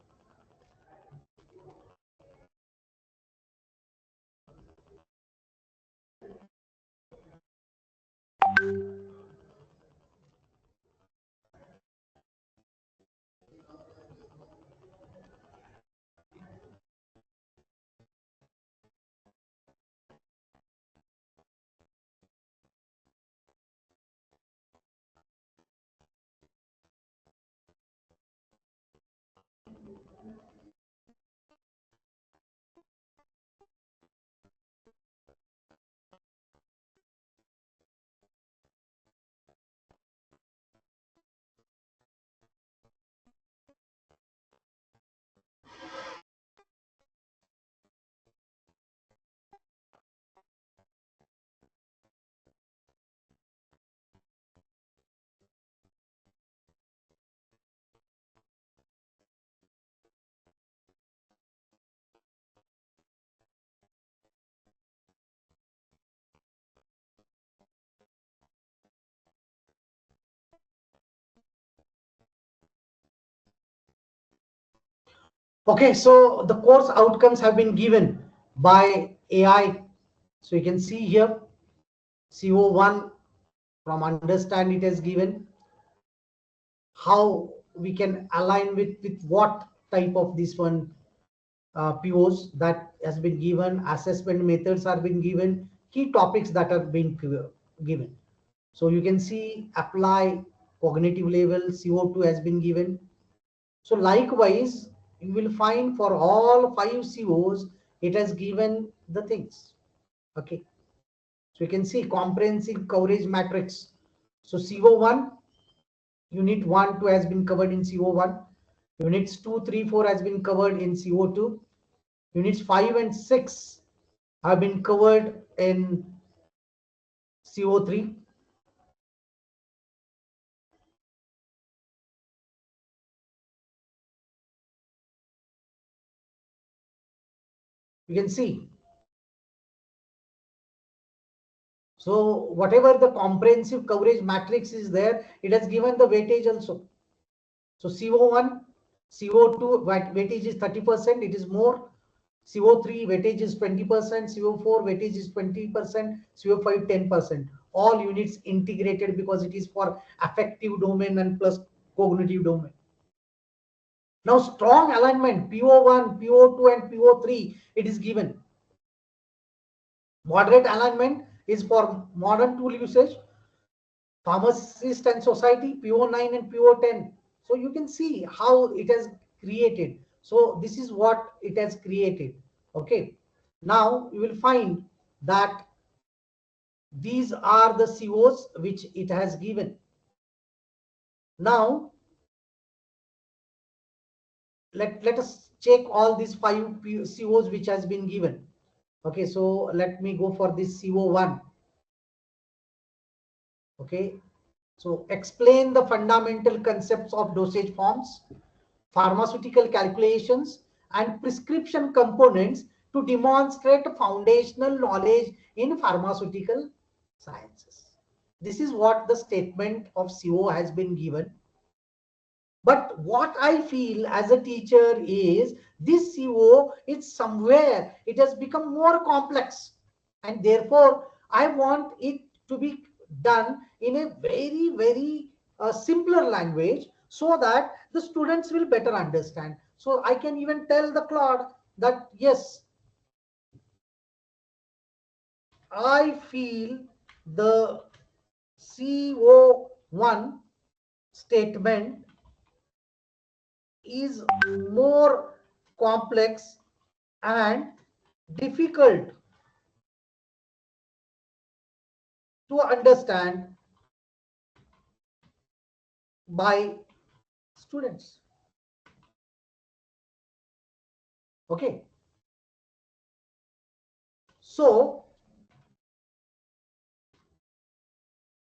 Okay, so the course outcomes have been given by AI. So you can see here CO1 from understand it has given, how we can align with what type of this one POs that has been given, assessment methods are been given, key topics that are being given. So you can see apply cognitive level, CO2 has been given. So likewise, you will find for all 5 COs, it has given the things. Okay. So you can see comprehensive coverage matrix. So CO1, unit 1, 2 has been covered in CO1. Units 2, 3, 4 has been covered in CO2. Units 5 and 6 have been covered in CO3. You can see. So whatever the comprehensive coverage matrix is there, it has given the weightage also. So CO1, CO2 weightage is 30%, it is more. CO3 weightage is 20%, CO4 weightage is 20%, CO5 10%. All units integrated because it is for affective domain and plus cognitive domain. Now strong alignment, PO1, PO2 and PO3, it is given. Moderate alignment is for modern tool usage, pharmacist and society, PO9 and PO10. So you can see how it has created. So this is what it has created. Okay. Now you will find that these are the COs which it has given. Now let us check all these 5 COs which has been given. Okay, so let me go for this CO1. Okay, so explain the fundamental concepts of dosage forms, pharmaceutical calculations, and prescription components to demonstrate foundational knowledge in pharmaceutical sciences. This is what the statement of CO has been given. But what I feel as a teacher is this CO is somewhere it has become more complex, and therefore I want it to be done in a very simpler language so that the students will better understand. So I can even tell the Claude that yes, I feel the CO1 statement is more complex and difficult to understand by students. Okay, so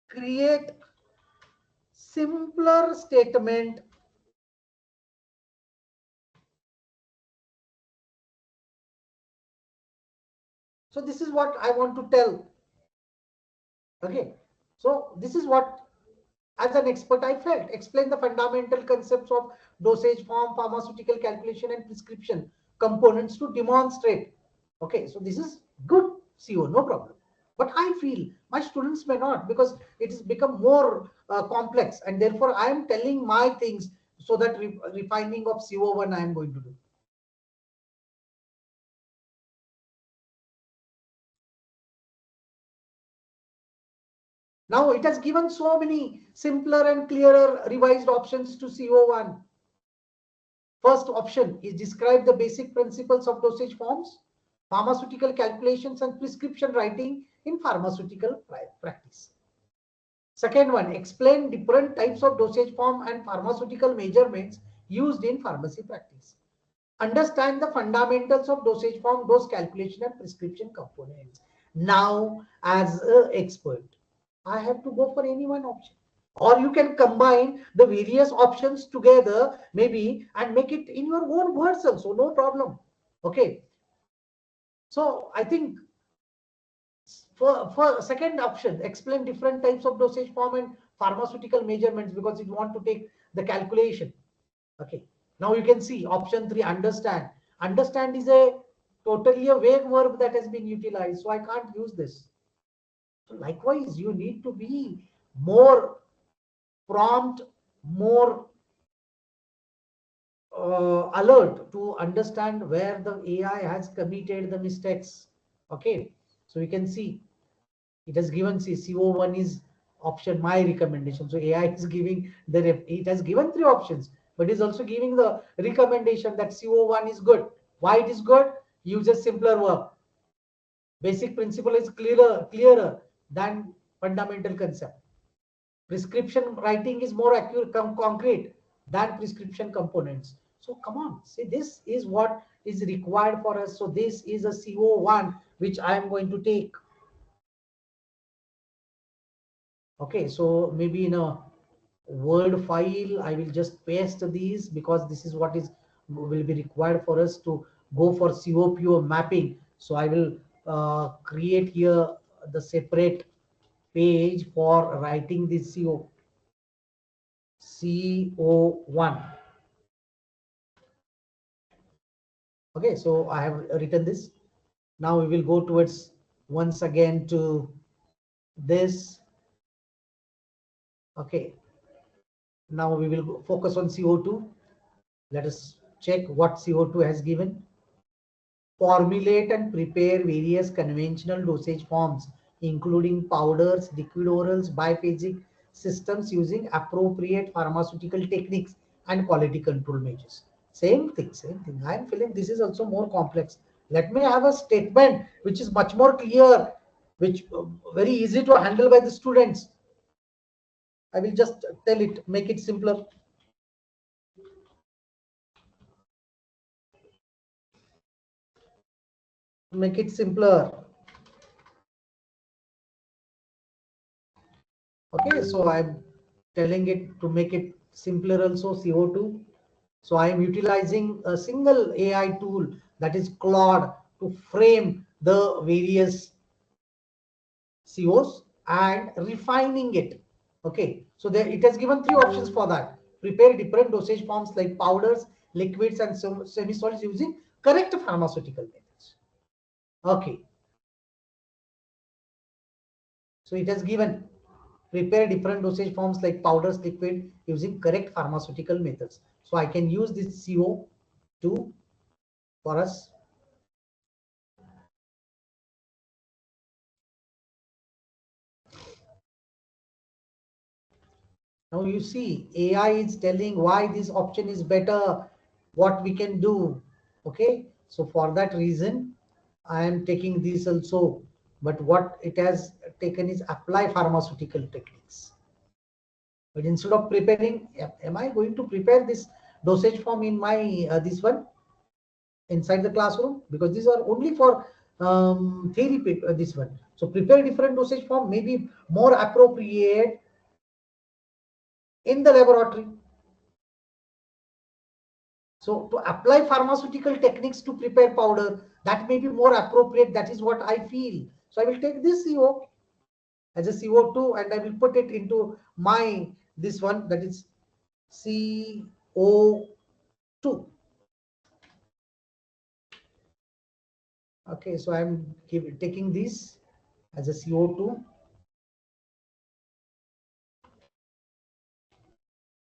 create simpler statement. So this is what I want to tell. Okay, so this is what as an expert I felt. Explain the fundamental concepts of dosage form, pharmaceutical calculation and prescription components to demonstrate. Okay, so this is good CO, no problem. But I feel my students may not, because it has become more complex, and therefore I am telling my things so that refining of CO1 I am going to do. Now it has given so many simpler and clearer revised options to CO1. First option is describe the basic principles of dosage forms, pharmaceutical calculations and prescription writing in pharmaceutical practice. Second one, explain different types of dosage form and pharmaceutical measurements used in pharmacy practice. Understand the fundamentals of dosage form, dose calculation and prescription components. Now, as an expert, I have to go for any one option. Or you can combine the various options together maybe and make it in your own words also, no problem. Okay. So I think for second option, explain different types of dosage form and pharmaceutical measurements, because you want to take the calculation. Okay. Now you can see option 3, understand. Understand is a totally a vague verb that has been utilized, so I can't use this. So likewise, you need to be more prompt, more alert to understand where the AI has committed the mistakes. Okay, so you can see it has given CO1 is option my recommendation. So AI is giving it has given 3 options, but is also giving the recommendation that CO1 is good. Why it is good? Uses simpler verb. Basic principle is clearer than fundamental concept. Prescription writing is more accurate, concrete than prescription components. So come on, see, this is what is required for us. So this is a CO1 which I am going to take. Okay, so maybe in a Word file I will just paste these, because this is what is will be required for us to go for CO-PO mapping. So I will create here the separate page for writing this CO1. Okay, so I have written this. Now we will go towards once again to this. Okay, now we will focus on CO2. Let us check what CO2 has given. Formulate and prepare various conventional dosage forms, including powders, liquid orals, biphasic systems using appropriate pharmaceutical techniques and quality control measures. Same thing, same thing. I am feeling this is also more complex. Let me have a statement which is much more clear, which very easy to handle by the students. I will just tell it, make it simpler. Make it simpler. Okay, so I'm telling it to make it simpler also, CO2. So I am utilizing a single AI tool, that is Claude, to frame the various COs and refining it. Okay, so there it has given three options for that. Prepare different dosage forms like powders, liquids, and semi-solids using correct pharmaceutical methods. Okay, so it has given prepare different dosage forms like powders, liquid using correct pharmaceutical methods. So I can use this CO2 for us. Now you see AI is telling why this option is better, what we can do. Okay, so for that reason I am taking this also, but what it has taken is apply pharmaceutical techniques. But instead of preparing, am I going to prepare this dosage form in my this one inside the classroom? Because these are only for theory paper, this one. So prepare different dosage form may be more appropriate in the laboratory. So to apply pharmaceutical techniques to prepare powder, that may be more appropriate. That is what I feel. So I will take this CO as a CO2 and I will put it into my this one, that is CO2. Okay, so I'm taking this as a CO2.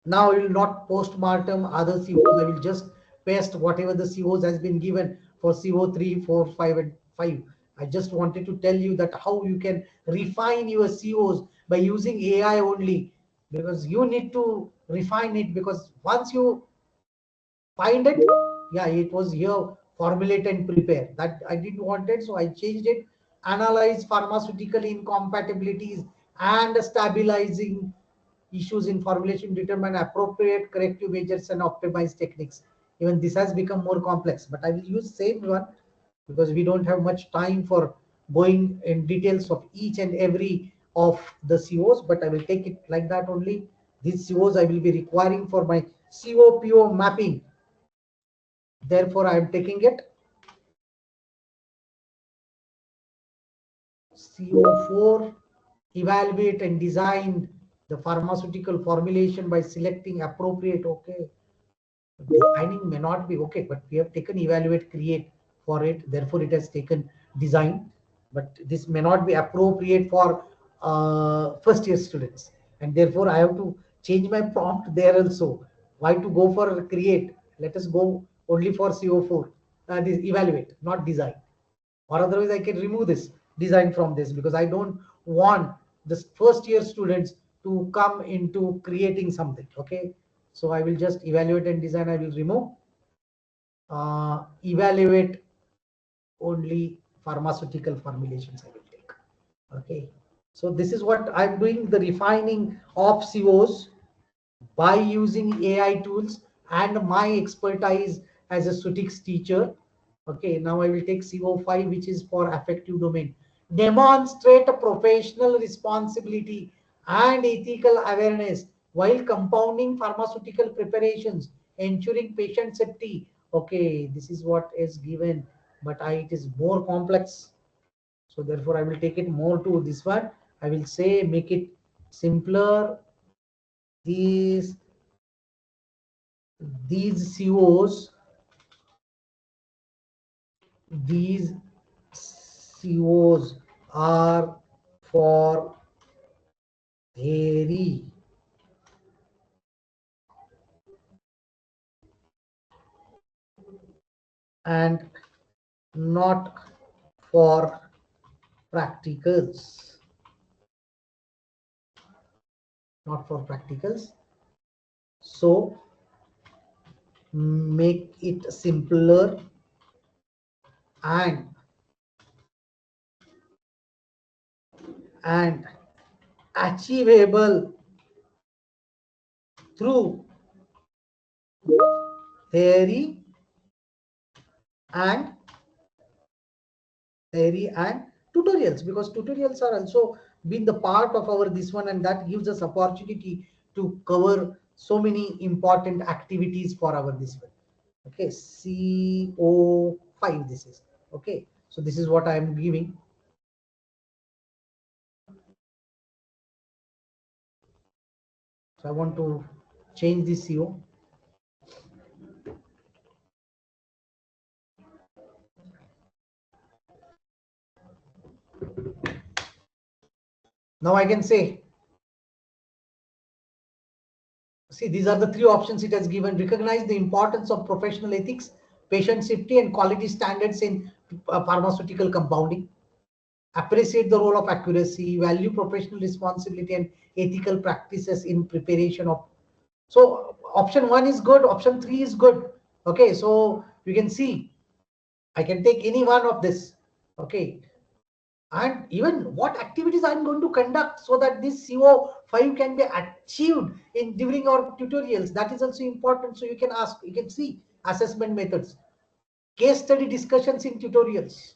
Now I will not post-mortem other COs. I will just paste whatever the COs has been given for CO3, 4, 5, and 5. I just wanted to tell you that how you can refine your COs by using AI only, because you need to refine it, because once you find it, yeah, it was here, formulate and prepare. That I didn't want it, so I changed it. Analyze pharmaceutical incompatibilities and stabilizing issues in formulation, determine appropriate corrective measures and optimize techniques. Even this has become more complex, but I will use same one because we don't have much time for going in details of each and every of the COs, but I will take it like that only. These COs I will be requiring for my CO-PO mapping. Therefore, I am taking it. CO4, evaluate and design the pharmaceutical formulation by selecting appropriate. Okay, designing may not be okay, but we have taken evaluate, create for it. Therefore, it has taken design, but this may not be appropriate for first year students. And therefore, I have to change my prompt there also. Why to go for create? Let us go only for CO4, this evaluate, not design. Or otherwise I can remove this design from this, because I don't want this first year students to come into creating something. Okay, so I will just evaluate and design, I will remove. Evaluate only pharmaceutical formulations I will take. Okay, so this is what I'm doing, the refining of COs by using AI tools and my expertise as a Sutix teacher. Okay, now I will take CO5, which is for affective domain. Demonstrate a professional responsibility and ethical awareness while compounding pharmaceutical preparations, ensuring patient safety. Okay, this is what is given, but it is more complex. So therefore, I will take it more to this one. I will say make it simpler. These these COs, these COs are for theory. and not for practicals. Not for practicals. So make it simpler and achievable through theory and tutorials, because tutorials are also been the part of our this one, and that gives us opportunity to cover so many important activities for our this one. Okay, CO5 this is. Okay, so this is what I am giving. So I want to change this CO. Now I can say, see, these are the three options it has given. Recognize the importance of professional ethics, patient safety, and quality standards in pharmaceutical compounding. Appreciate the role of accuracy, value professional responsibility and ethical practices in preparation of. So option 1 is good, option 3 is good. Okay, so you can see I can take any one of this. Okay, and even what activities I'm going to conduct so that this CO5 can be achieved in during our tutorials, that is also important. So you can ask, you can see assessment methods, case study discussions in tutorials,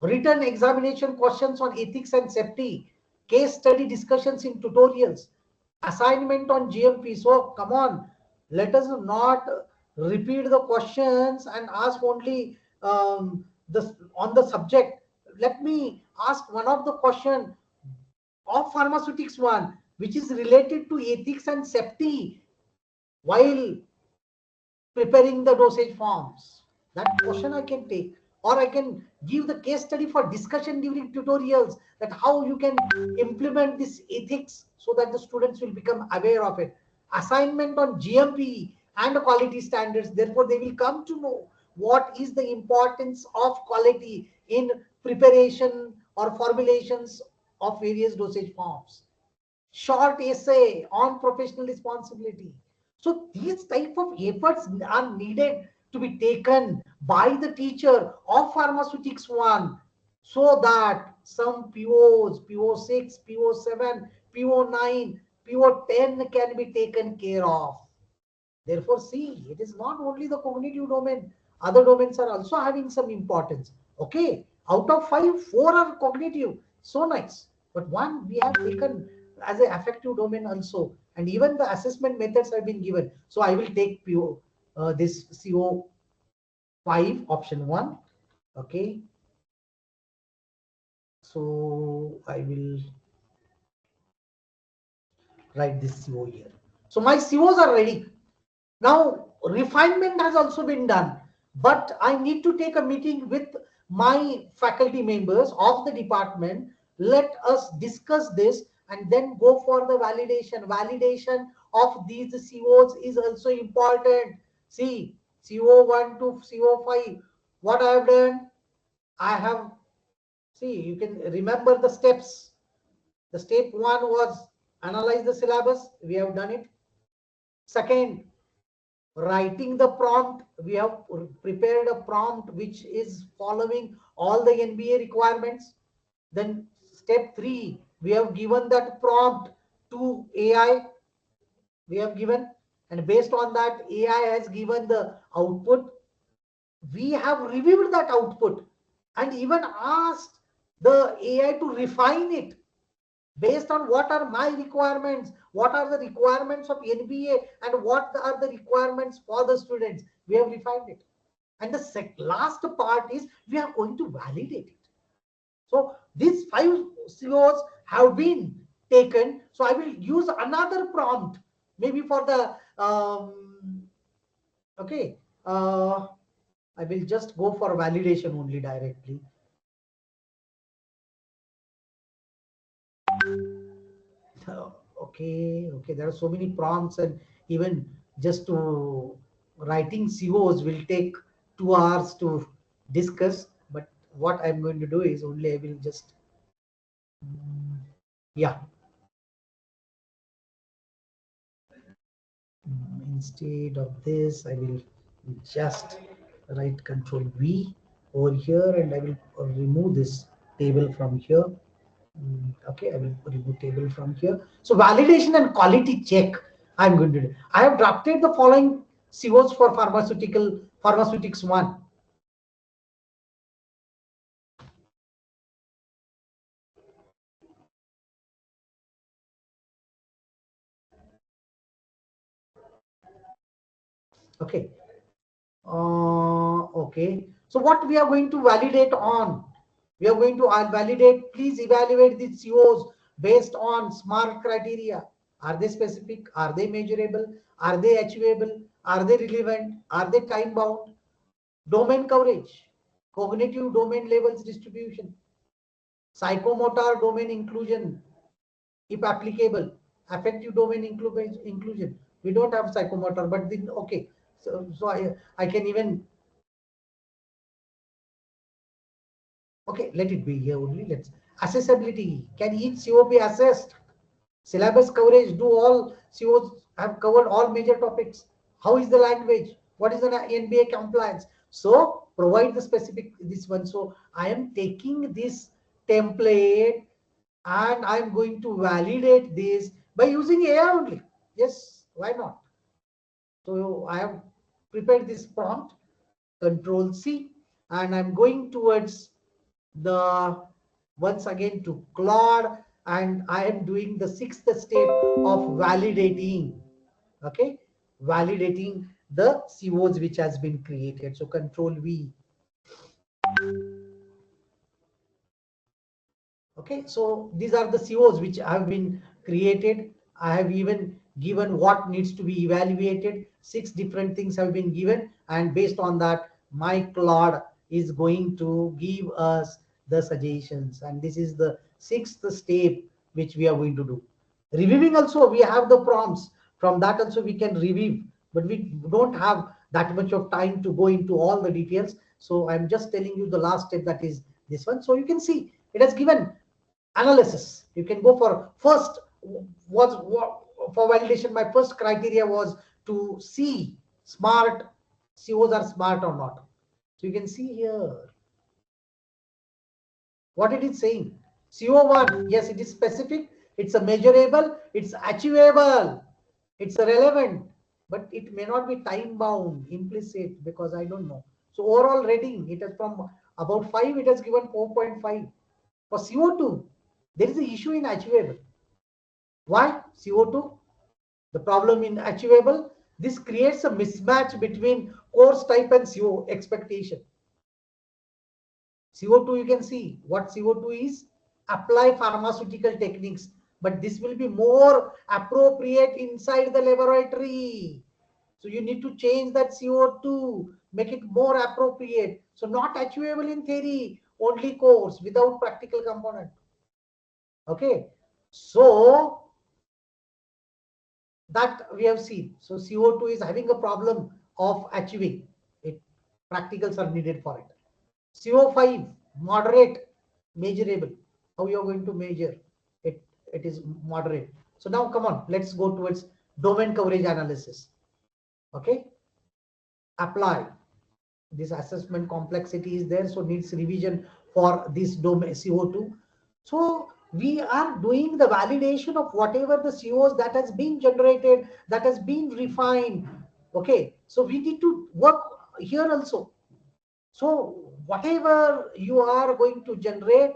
written examination questions on ethics and safety, case study discussions in tutorials, assignment on GMP. So come on, let us not repeat the questions and ask only on the subject. Let me ask one of the question of pharmaceutics one, which is related to ethics and safety while preparing the dosage forms. That question I can take, or I can give the case study for discussion during tutorials, that how you can implement this ethics so that the students will become aware of it. Assignment on GMP and quality standards, therefore they will come to know what is the importance of quality in preparation or formulations of various dosage forms. Short essay on professional responsibility. So these type of efforts are needed to be taken by the teacher of pharmaceutics one, so that some POs, PO6, PO7, PO9, PO10 can be taken care of. Therefore, see, it is not only the cognitive domain, other domains are also having some importance. Okay, out of 5, 4 are cognitive. So nice. But one we have taken as an affective domain also. And even the assessment methods have been given. So I will take PO, this CO5 option 1. Okay. So I will write this CO here. So my COs are ready. Now, refinement has also been done, but I need to take a meeting with my faculty members of the department. Let us discuss this and then go for the validation. Validation of these COs is also important. See, CO1 to CO5, what I have done, I have, see, you can remember the steps. The step 1 was analyze the syllabus. We have done it. Second, writing the prompt, we have prepared a prompt which is following all the NBA requirements. Then step 3, we have given that prompt to AI. We have given, and based on that, AI has given the output. We have reviewed that output and even asked the AI to refine it based on what are my requirements, what are the requirements of NBA, and what are the requirements for the students. We have refined it. And the last part is we are going to validate it. So these 5 COs have been taken. So I will use another prompt, maybe for the, okay, I will just go for validation only directly. Okay, there are so many prompts, and even just to writing COs will take 2 hours to discuss, but what I'm going to do is only I will just yeah, instead of this I will just write Control V over here, and I will remove this table from here. Okay, I will remove table from here. So validation and quality check I'm going to do. I have drafted the following COs for pharmaceutics 1. Okay. Okay. So what we are going to validate on? We are going to validate, please evaluate the COs based on SMART criteria. Are they specific? Are they measurable? Are they achievable? Are they relevant? Are they time bound? Domain coverage, cognitive domain levels distribution, psychomotor domain inclusion, if applicable, affective domain inclusion. We don't have psychomotor, but then okay. So I can even okay, let it be here only. Let's accessibility. Can each CO be assessed? Syllabus coverage. Do all COs have covered all major topics? How is the language? What is the NBA compliance? So provide the specific this one. So I am taking this template and I'm going to validate this by using AI only. Yes, why not? So I have prepared this prompt, Control C, and I'm going towards the once again to Claude, and I am doing the 6th step of validating. Okay, validating the COs which has been created. So Control V. Okay, so these are the COs which have been created. I have even given what needs to be evaluated. 6 different things have been given, and based on that, my Claude is going to give us the suggestions. And this is the 6th step which we are going to do. Reviewing also, we have the prompts. From that also we can review, but we don't have that much of time to go into all the details. So I'm just telling you the last step, that is this one. So you can see it has given analysis. You can go for first was for validation. My first criteria was to see smart COs are smart or not. So you can see here what it is saying. CO1, yes, it is specific, it's a measurable, it's achievable, it's a relevant, but it may not be time bound, implicit, because I don't know. So overall rating, it is from about 5, it has given 4.5. For CO2, there is an issue in achievable. Why? CO2, the problem in achievable, this creates a mismatch between course type and CO expectation. CO2, you can see what CO2 is. Apply pharmaceutical techniques, but this will be more appropriate inside the laboratory. So you need to change that CO2, make it more appropriate. So not achievable in theory, only course without practical component. Okay, so that we have seen. So CO2 is having a problem of achieving it. Practicals are needed for it. CO5, moderate, measurable. How you are going to measure it? It is moderate. So now come on, let's go towards domain coverage analysis. Okay, apply. This assessment complexity is there, so needs revision for this domain CO2. So we are doing the validation of whatever the COs that has been generated, that has been refined. Okay, so we need to work here also. So whatever you are going to generate,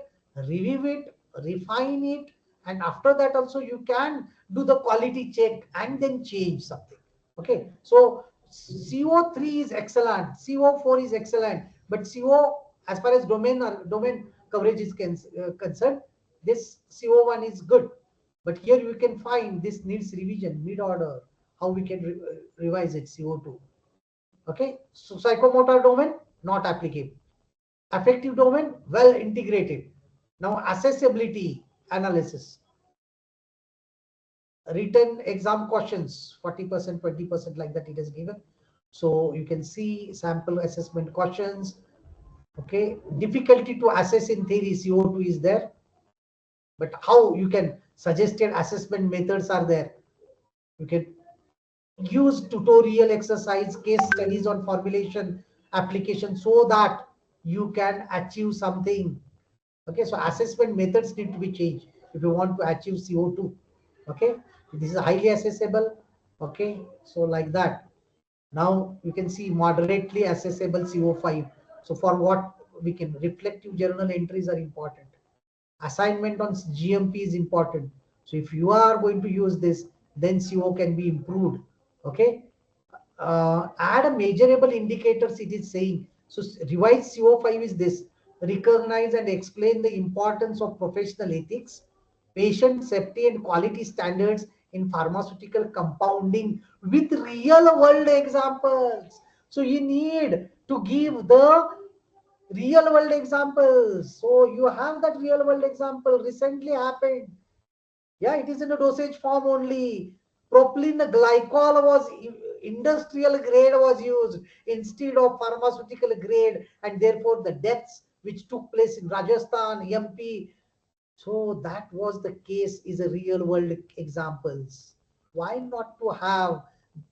review it, refine it, and after that also you can do the quality check and then change something. Okay, so CO3 is excellent, CO4 is excellent, but CO, as far as domain coverage is concerned, this CO1 is good. But here you can find this needs revision, mid-order, how we can revise it, CO2. Okay, so psychomotor domain, not applicable. Affective domain, well integrated. Now accessibility analysis. Written exam questions, 40%, 20% like that it is given. So you can see sample assessment questions. Okay, difficulty to assess in theory, CO2 is there, but how you can suggested assessment methods are there. You can use tutorial exercise, case studies on formulation application so that you can achieve something. Okay, so assessment methods need to be changed if you want to achieve CO2. Okay, this is highly accessible. Okay, so like that. Now you can see moderately accessible CO5. So for what we can reflective journal entries are important. Assignment on GMP is important. So if you are going to use this, then CO can be improved. Okay. Add a measurable indicators it is saying. So revised CO5 is this: recognize and explain the importance of professional ethics, patient safety and quality standards in pharmaceutical compounding with real world examples. So you need to give the real world examples. So you have that real world example recently happened. Yeah, it is in a dosage form only. Propylene glycol was industrial grade was used instead of pharmaceutical grade, and therefore the deaths which took place in Rajasthan, MP. So that was the case is a real world examples. Why not to have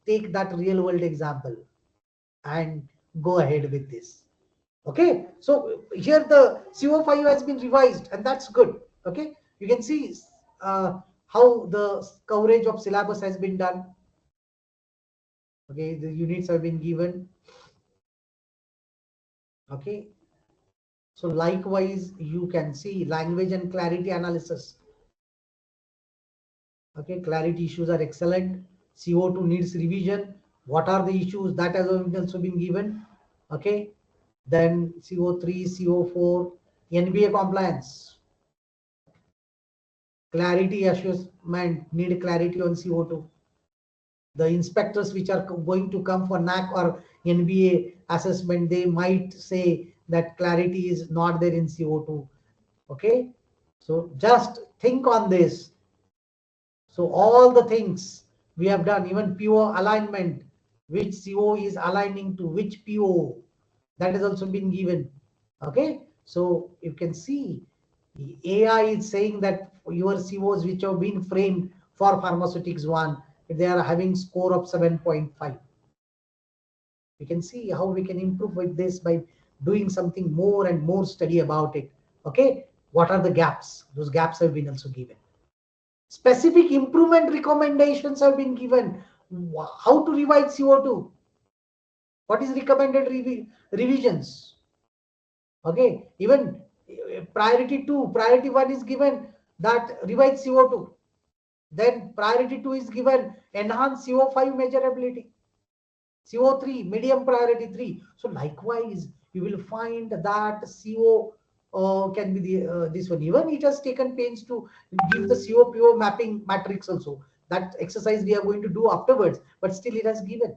take that real world example and go ahead with this? Okay, so here the CO5 has been revised and that's good. Okay, you can see how the coverage of syllabus has been done. Okay, the units have been given. Okay, so likewise you can see language and clarity analysis. Okay, clarity issues are excellent. CO2 needs revision. What are the issues that has also been given? Okay, then CO3, CO4, NBA compliance. Clarity assessment, need clarity on CO2. The inspectors which are going to come for NAAC or NBA assessment, they might say that clarity is not there in CO2. Okay, so just think on this. So all the things we have done, even PO alignment, which CO is aligning to which PO, that has also been given. Okay, so you can see the AI is saying that your COs which have been framed for pharmaceutics one, they are having score of 7.5. We can see how we can improve with this by doing something more and more study about it. Okay, what are the gaps? Those gaps have been also given. Specific improvement recommendations have been given. How to revise CO2? What is recommended revisions? Okay, even priority 2, priority 1 is given that revise CO2. Then priority 2 is given enhance CO5 measurability. CO3, medium priority 3. So likewise, you will find that CO can be this one. Even it has taken pains to give the CO-PO mapping matrix also. That exercise we are going to do afterwards, but still it has given.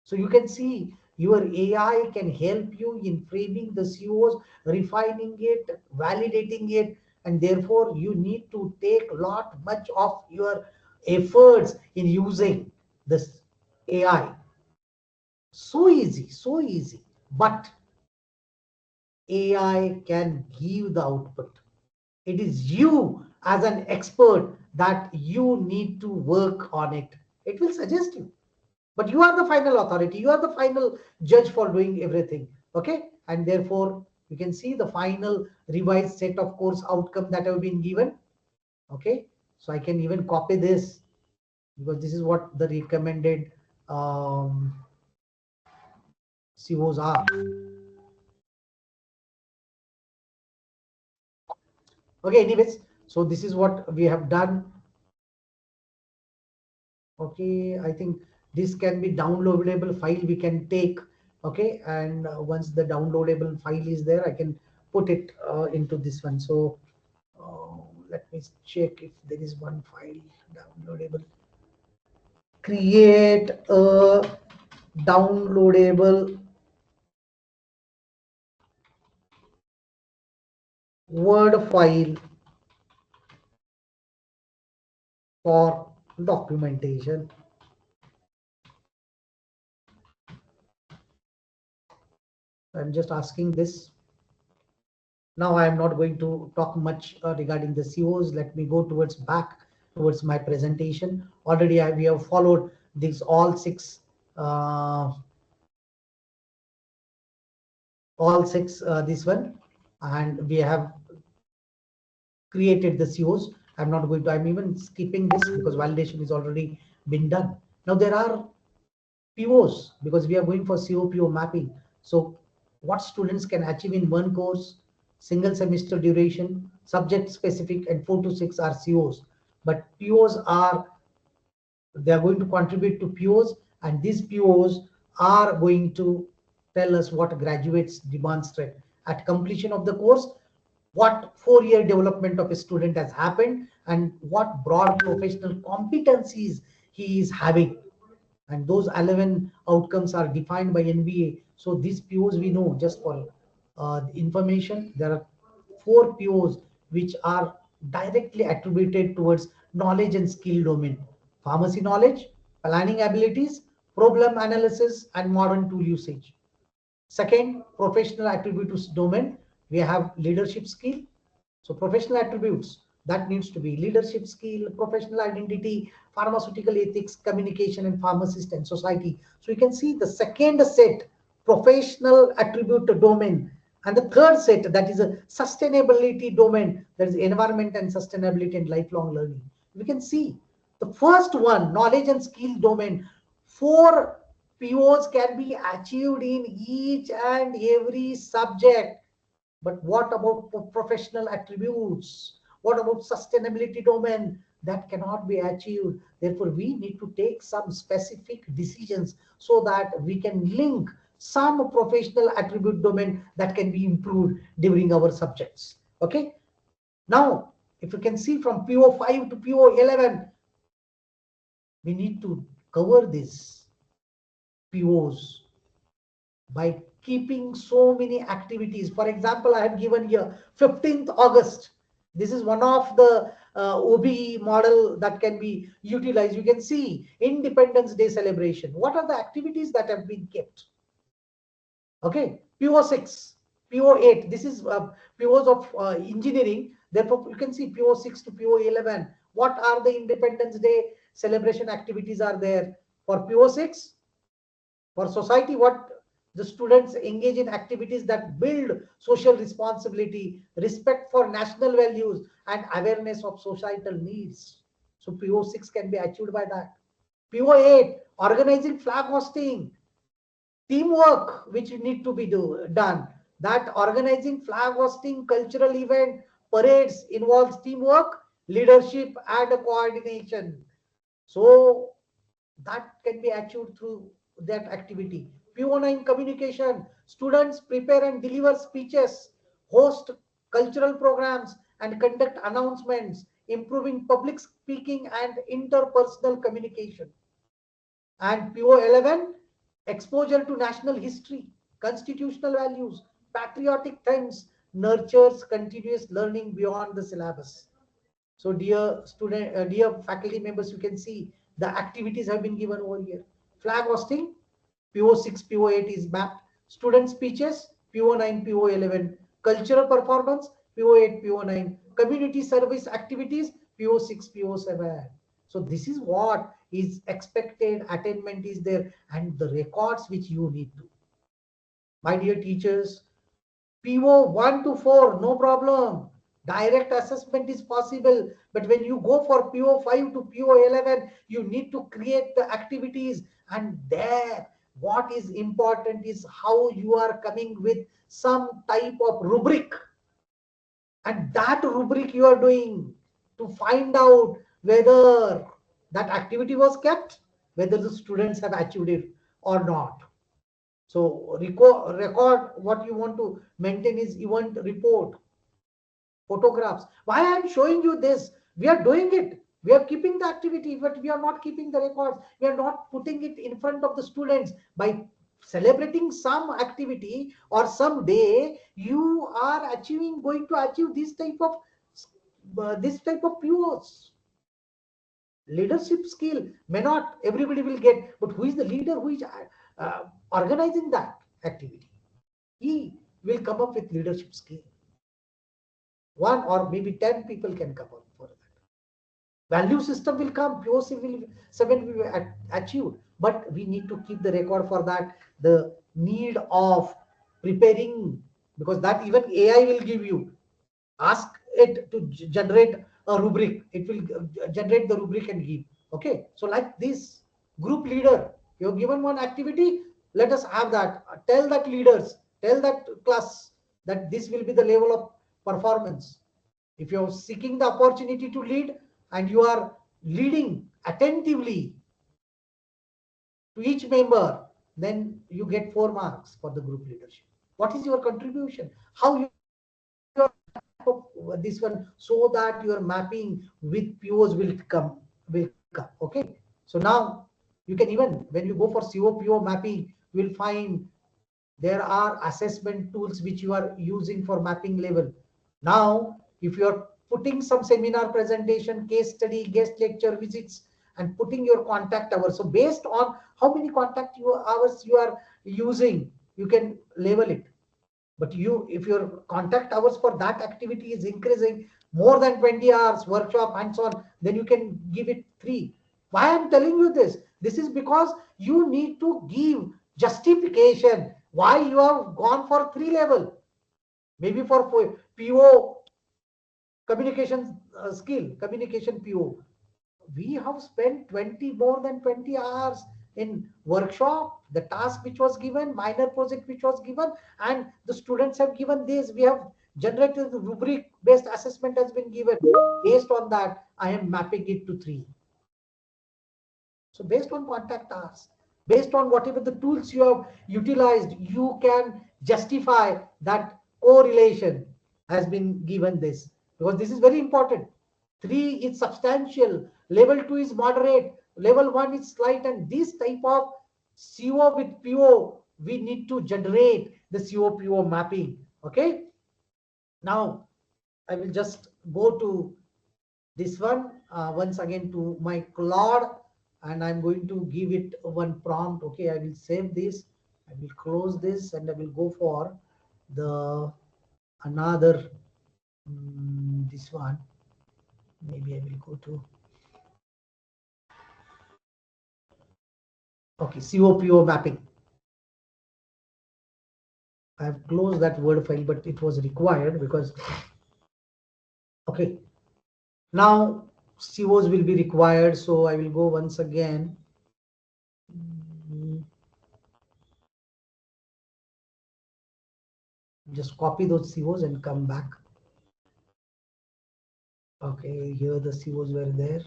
So you can see your AI can help you in framing the COs, refining it, validating it, and therefore you need to take lot much of your efforts in using this AI. So easy, so easy. But AI can give the output. It is you as an expert that you need to work on it. It will suggest you. But you are the final authority. You are the final judge for doing everything. Okay. And therefore, you can see the final revised set of course outcome that have been given. Okay. So I can even copy this because this is what the recommended COs are. Okay. Anyways, so this is what we have done. Okay, I think this can be downloadable file we can take. Okay, and once the downloadable file is there, I can put it into this one. So let me check if there is one file downloadable. Create a downloadable Word file for documentation. So I'm just asking this. Now I am not going to talk much regarding the COs. Let me go back towards my presentation. Already we have followed these all six this one, and we have created the COs. I'm even skipping this because validation is already been done. Now there are POs because we are going for CO-PO mapping. So what students can achieve in one course, single semester duration, subject specific, and 4 to 6 are COs. But POs are, they are going to contribute to POs, and these POs are going to tell us what graduates demonstrate at completion of the course, what 4-year development of a student has happened, and what broad professional competencies he is having. And those 11 outcomes are defined by NBA. So these POs we know, just for information, there are 4 POs which are directly attributed towards knowledge and skill domain: pharmacy knowledge, planning abilities, problem analysis, and modern tool usage. Second, professional attributes domain, we have leadership skill. So professional attributes, that needs to be leadership skill, professional identity, pharmaceutical ethics, communication, and pharmacist and society. So you can see the second set, professional attribute domain, and the third set, that is a sustainability domain, that is environment and sustainability and lifelong learning. We can see the first one, knowledge and skill domain, 4 POs can be achieved in each and every subject. But what about professional attributes? What about sustainability domain? That cannot be achieved. Therefore, we need to take some specific decisions so that we can link some professional attribute domain that can be improved during our subjects. Okay. Now, if you can see from PO5 to PO11, we need to cover these POs by keeping so many activities. For example, I have given here 15th August. This is one of the OBE model that can be utilized. You can see Independence Day celebration. What are the activities that have been kept? Okay, PO6, PO8. This is POs of engineering. Therefore, you can see PO6 to PO11. What are the Independence Day celebration activities are there for PO6? For society, what the students engage in activities that build social responsibility, respect for national values, and awareness of societal needs. So PO6 can be achieved by that. PO8, organizing flag hosting, teamwork which need to be done. That organizing flag hosting, cultural event, parades involves teamwork, leadership, and coordination. So that can be achieved through that activity. PO9, communication, students prepare and deliver speeches, host cultural programs, and conduct announcements, improving public speaking and interpersonal communication. And PO11, exposure to national history, constitutional values, patriotic themes, nurtures continuous learning beyond the syllabus. So dear faculty members, you can see the activities have been given over here. Flag hosting, PO6, PO8 is mapped. Student speeches, PO9, PO11. Cultural performance, PO8, PO9. Community service activities, PO6, PO7. So this is what is expected, attainment is there, and the records which you need to. My dear teachers, PO1 to 4, no problem. Direct assessment is possible. But when you go for PO5 to PO11, you need to create the activities. And there, what is important is how you are coming with some type of rubric. And that rubric you are doing to find out whether that activity was kept, whether the students have achieved it or not. So record what you want to maintain is event report, photographs. Why I am showing you this? We are doing it. We are keeping the activity, but we are not keeping the records. We are not putting it in front of the students. By celebrating some activity or some day, you are going to achieve this type of POs. Leadership skill may not everybody will get, but who is the leader who is organizing that activity? he will come up with leadership skill. One or maybe 10 people can come up for that. Value system will come, POC will 7 will be achieved, but we need to keep the record for that. The need of preparing, because that even AI will give you. Ask it to generate a rubric. It will generate the rubric and give. Okay, so like this group leader, you're given one activity. Let us have that. Tell that leaders, tell that class that this will be the level of performance. If you're seeking the opportunity to lead and you are leading attentively to each member, then you get 4 marks for the group leadership. What is your contribution? How you are this one, so that your mapping with POs will come. Okay. So now you can, even when you go for CO-PO mapping, you will find there are assessment tools which you are using for mapping level. Now, if you are putting some seminar presentation, case study, guest lecture visits, and putting your contact hours, so based on how many contact hours you are using, you can label it. But if your contact hours for that activity is increasing more than 20 hours, workshop and so on, then you can give it 3. Why I'm telling you this? This is because you need to give justification why you have gone for 3 level. Maybe for PO communication skill, communication PO. We have spent more than 20 hours in workshop, the task which was given, minor project which was given, and the students have given this. We have generated the rubric based assessment has been given. Based on that, I am mapping it to 3. So based on contact hours, based on whatever the tools you have utilized, you can justify that correlation has been given this, because this is very important. 3 is substantial, level 2 is moderate, level 1 is slight, and this type of CO with PO, we need to generate the CO-PO mapping. Okay. Now I will just go to this one once again to my Claude, and I'm going to give it one prompt. Okay, I will save this, I will close this, and I will go for the another this one. Maybe I will go to, okay, CO-PO mapping. I have closed that Word file, but it was required because, okay, now COs will be required. So I will go once again. Just copy those COs and come back. Okay, here the COs were there.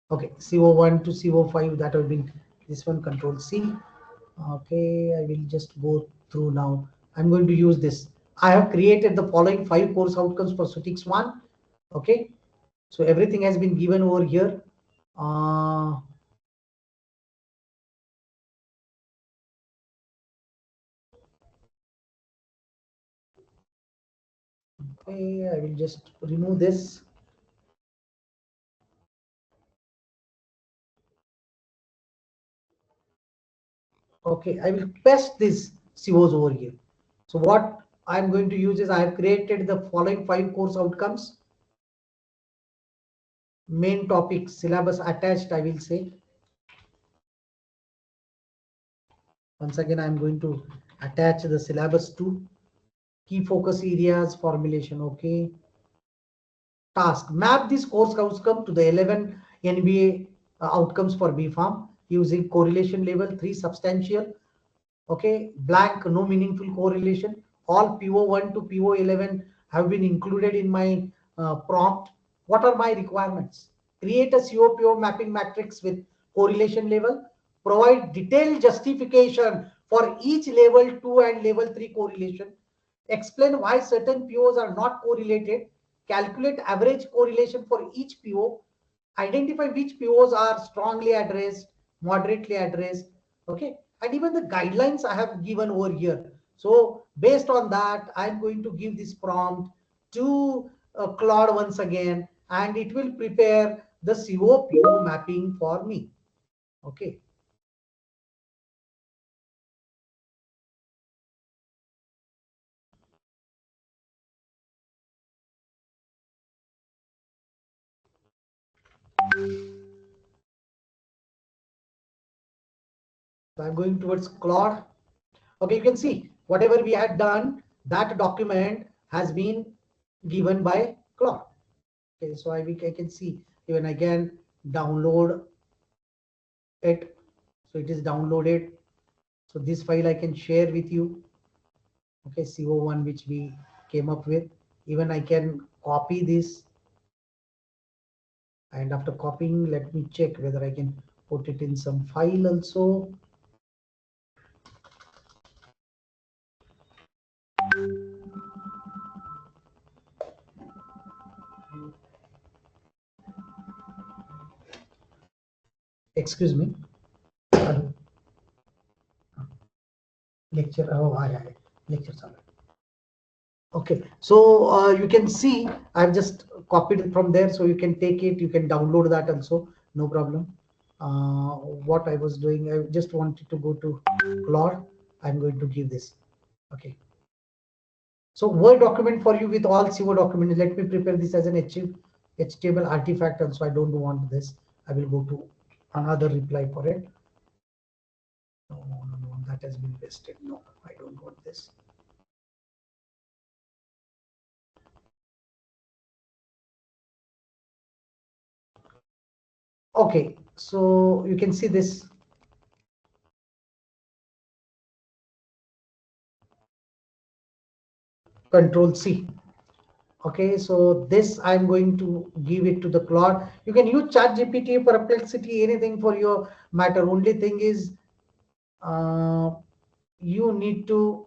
Okay, CO1 to CO5, that will be this one, Control C. Okay, I will just go through now. I'm going to use this. I have created the following 5 course outcomes for SUTIX 1. Okay, so everything has been given over here. Okay, I will just remove this. Okay, I will paste these COs over here. So what I'm going to use is, I have created the following 5 course outcomes. Main topic, syllabus attached, I will say. Once again, I'm going to attach the syllabus to key focus areas formulation. Okay. Task, map this course outcome to the 11 NBA outcomes for B Farm using correlation level 3 substantial. Okay, blank, no meaningful correlation. All PO1 to PO11 have been included in my prompt. What are my requirements? Create a CO-PO mapping matrix with correlation level. Provide detailed justification for each level 2 and level 3 correlation. Explain why certain POs are not correlated. Calculate average correlation for each PO. Identify which POs are strongly addressed, moderately addressed. Okay, and even the guidelines I have given over here. So based on that, I'm going to give this prompt to Claude once again, and it will prepare the CO-PO mapping for me. Okay. So I'm going towards Claude. Okay, you can see whatever we had done, that document has been given by Claude. Okay, so I can see, even I can download it. So it is downloaded. So this file I can share with you. Okay, CO1 which we came up with. Even I can copy this, and after copying, let me check whether I can put it in some file also. Excuse me. Lecture. Oh, lecture. Okay, so you can see I've just copied it from there, so you can take it, you can download that also, no problem. What I was doing, I just wanted to go to Claude. I'm going to give this. Okay, so Word document for you with all CO documents. Let me prepare this as an HTML artifact also. I don't want this. I will go to another reply for it. No, that has been pasted. No, I don't want this. Okay, so you can see this. Control C. Okay, so this I'm going to give it to the Claude. You can use ChatGPT, Perplexity, anything for your matter. Only thing is, you need to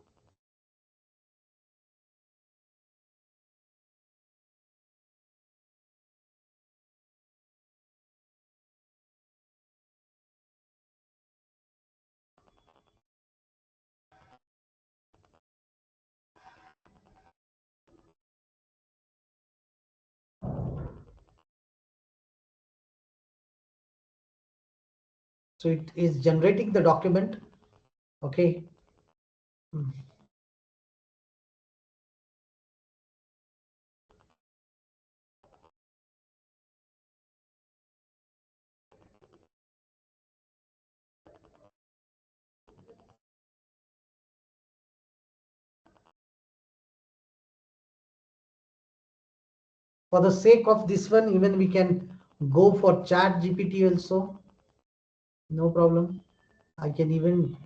so it is generating the document. Okay. For the sake of this one, even we can go for ChatGPT also. No problem. I can even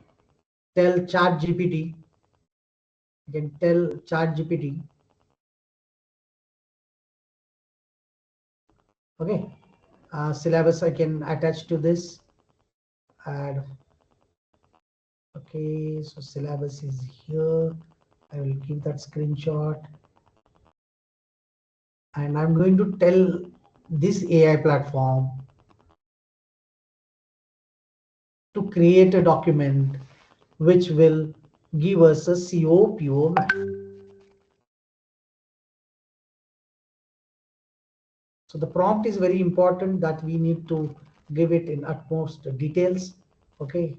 tell ChatGPT. I can tell ChatGPT. Okay. Syllabus I can attach to this. Add. Okay, so syllabus is here. I will keep that screenshot, and I'm going to tell this AI platform to create a document which will give us a CO-PO map. So the prompt is very important, that we need to give it in utmost details. Okay.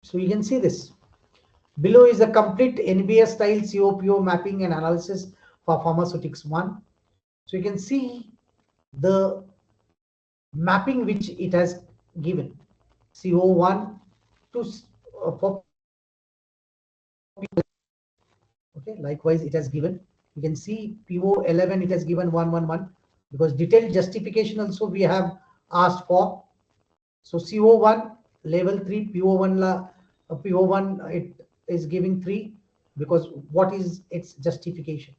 So you can see this. Below is a complete NBA style CO-PO mapping and analysis for pharmaceutics 1. So you can see the mapping which it has given. CO1 to for, okay, likewise it has given. You can see PO11 it has given 111, because detailed justification also we have asked for. So CO1 level 3, PO1 it is giving 3, because what is its justification.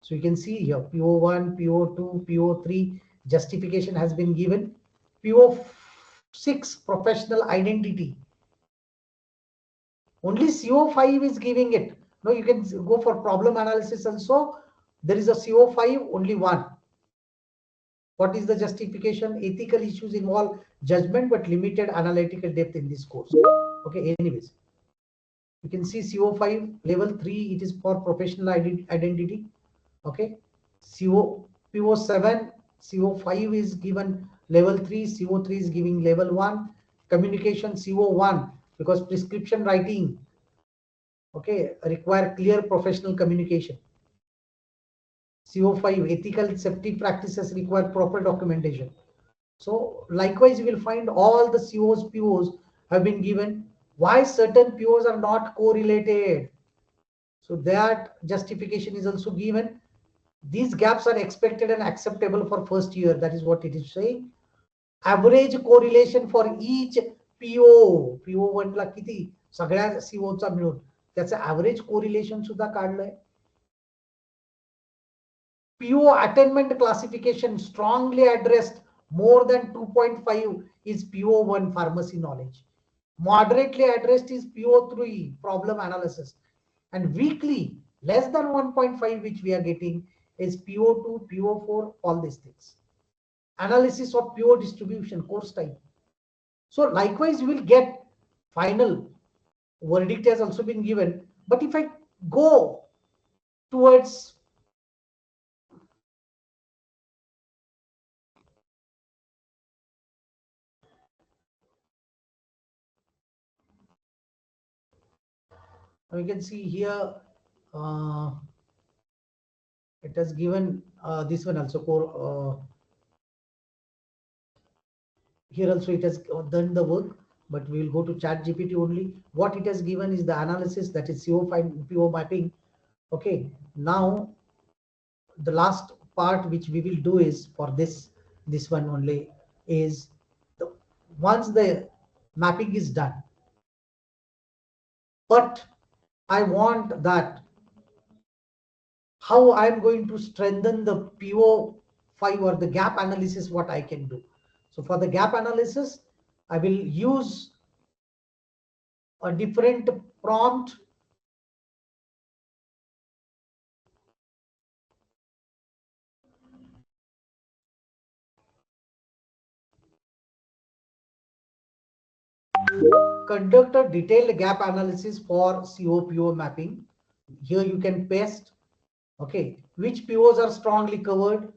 So you can see here PO1, PO2, PO3 justification has been given. PO6 professional identity, only CO5 is giving it. No, you can go for problem analysis also. There is a CO5 only one. What is the justification? Ethical issues involve judgment but limited analytical depth in this course. Okay, anyways, you can see CO5 level 3, it is for professional identity. Okay, CO-PO7, CO5 is given level 3, CO3 is giving level 1, communication CO1, because prescription writing, okay, require clear professional communication. CO5, ethical safety practices require proper documentation. So likewise, you will find all the COs, POs have been given. Why certain POs are not correlated? So that justification is also given. These gaps are expected and acceptable for first year. That is what it is saying. Average correlation for each PO1 ला किती सगळ्या CO चा मिळून त्याचं average correlation सुद्धा काढलंय. PO attainment classification strongly addressed more than 2.5 is PO1 pharmacy knowledge. Moderately addressed is PO3 problem analysis. And weekly less than 1.5 which we are getting is PO2, PO4, all these things. Analysis of PO distribution, course type. So likewise you will get final verdict has also been given. But if I go towards we can see here it has given this one also here also it has done the work, but we will go to chat GPT only. What it has given is the analysis, that is CO5 PO mapping. Okay, now the last part which we will do is for this one only is once the mapping is done, but I want that how I'm going to strengthen the PO5 or the gap analysis, what I can do. So for the gap analysis, I will use a different prompt. Conduct a detailed gap analysis for CO-PO mapping. Here you can paste, okay, which POs are strongly covered,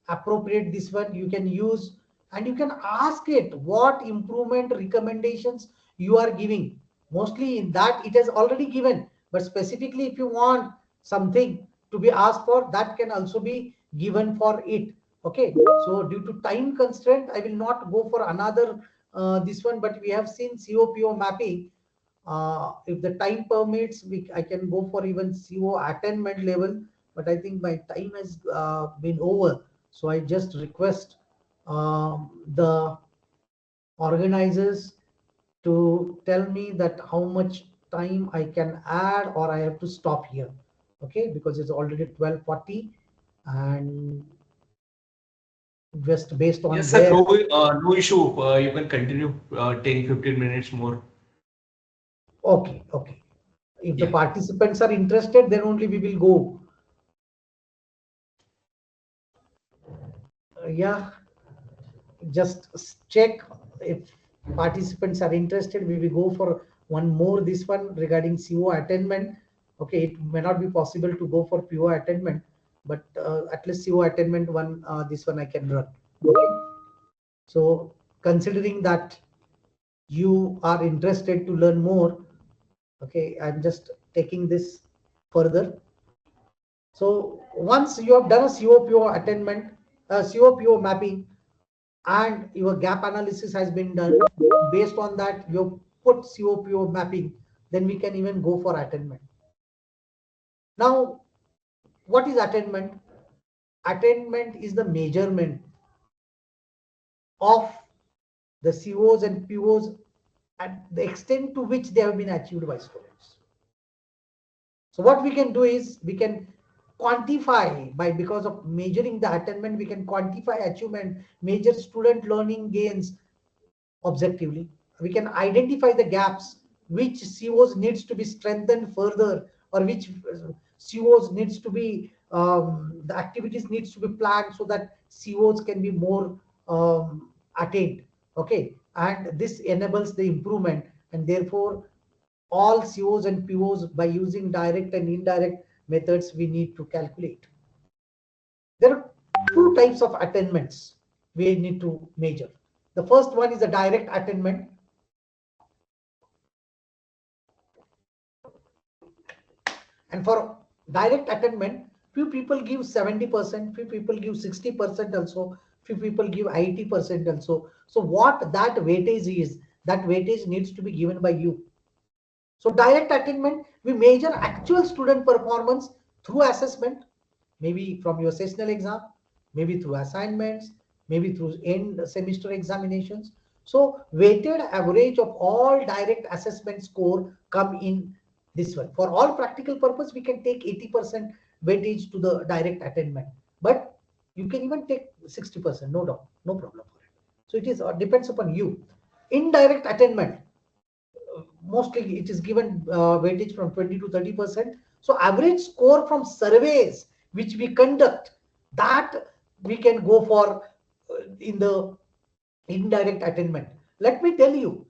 appropriate this one you can use, and you can ask it what improvement recommendations you are giving. Mostly in that it has already given, but specifically if you want something to be asked for, that can also be given for it. Okay, so due to time constraint I will not go for another this one, but we have seen CO-PO mapping. If the time permits, I can go for even CO attainment level, but I think my time has been over. So I just request the organizers to tell me that how much time I can add or I have to stop here. Okay, because it's already 12:40 and just based on Yes, sir. their No issue. You can continue 10, 15 minutes more. okay, okay. If the Yeah. participants are interested, then only we will go. Yeah, just check if participants are interested. We will go for one more this one regarding CO attainment. Okay, it may not be possible to go for PO attainment, but at least CO attainment one, this one I can run. Okay, so considering that you are interested to learn more, okay, I'm just taking this further. So once you have done a CO-PO attainment, CO-PO mapping, and your gap analysis has been done, based on that you put CO-PO mapping, then we can even go for attainment. Now, what is attainment? Attainment is the measurement of the COs and POs at the extent to which they have been achieved by students. So what we can do is we can quantify because of measuring the attainment, we can quantify achievement, measure student learning gains objectively. We can identify the gaps, which COs needs to be strengthened further, or which COs needs to be the activities needs to be planned so that COs can be more attained. Okay, and this enables the improvement, and therefore all COs and POs by using direct and indirect methods we need to calculate. There are two types of attainments we need to measure. The first one is a direct attainment. And for direct attainment, few people give 70%, few people give 60% also, few people give 80% also. So what that weightage is, that weightage needs to be given by you. So direct attainment, we measure actual student performance through assessment, maybe from your sessional exam, maybe through assignments, maybe through end semester examinations. So weighted average of all direct assessment score come in this one. For all practical purpose, we can take 80% weightage to the direct attainment, but you can even take 60%, no doubt, no problem for it. So it is depends upon you. Indirect attainment, mostly it is given weightage from 20 to 30%. So average score from surveys which we conduct, that we can go for in the indirect attainment. Let me tell you,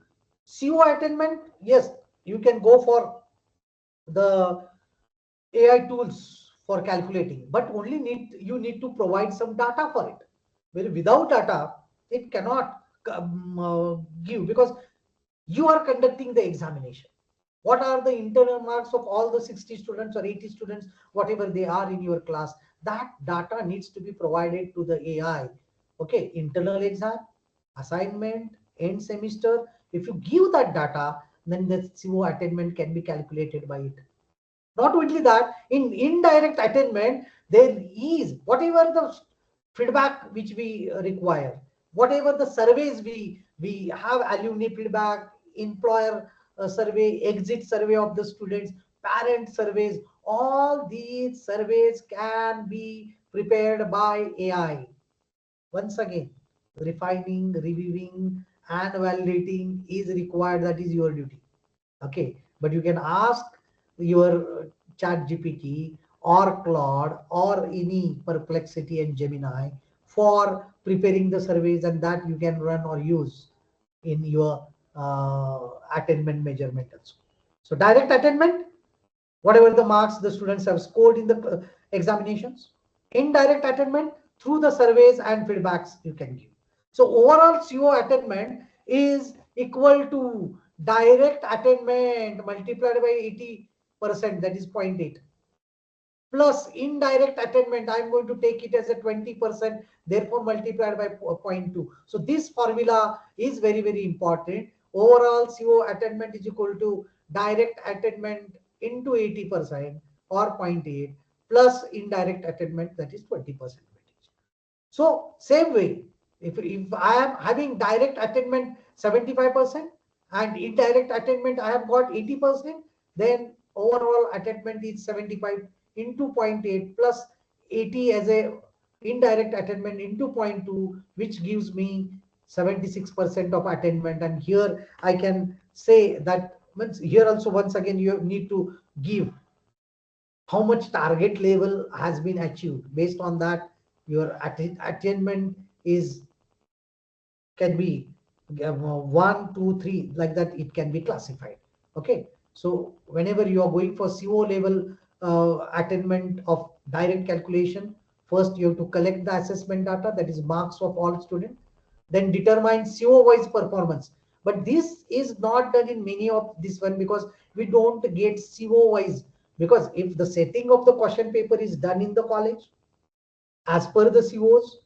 CO attainment, yes, you can go for the AI tools for calculating, but only you need to provide some data for it. Well, without data, it cannot give, because you are conducting the examination. What are the internal marks of all the 60 students or 80 students, whatever they are in your class? That data needs to be provided to the AI. Okay, internal exam, assignment, end semester. If you give that data, then the CO attainment can be calculated by it. Not only that, in indirect attainment, there is whatever the feedback which we require, whatever the surveys we have, alumni feedback, employer survey, exit survey of the students, parent surveys, all these surveys can be prepared by AI. Once again, refining, reviewing, and validating is required. That is your duty. Okay, but you can ask your chat GPT or Claude or any Perplexity and Gemini for preparing the surveys, and that you can run or use in your attainment measurement also. So direct attainment, whatever the marks the students have scored in the examinations. Indirect attainment, through the surveys and feedbacks you can give. So overall CO attainment is equal to direct attainment multiplied by 80%, that is 0.8, plus indirect attainment, I'm going to take it as a 20%, therefore multiplied by 0.2. So this formula is very, very important. Overall CO attainment is equal to direct attainment into 80% or 0.8 plus indirect attainment, that is 20%. So same way, if I am having direct attainment 75% and indirect attainment I have got 80%, then overall attainment is 75 into 0.8 plus 80 as a indirect attainment into 0.2, which gives me 76% of attainment. And here I can say that means here also once again you need to give how much target level has been achieved. Based on that, your attainment is can be 1, 2, 3, like that it can be classified. Okay, so whenever you are going for CO level attainment of direct calculation, first you have to collect the assessment data, that is marks of all students, then determine CO wise performance. But this is not done in many of this one, because we don't get CO wise, because if the setting of the question paper is done in the college as per the COs,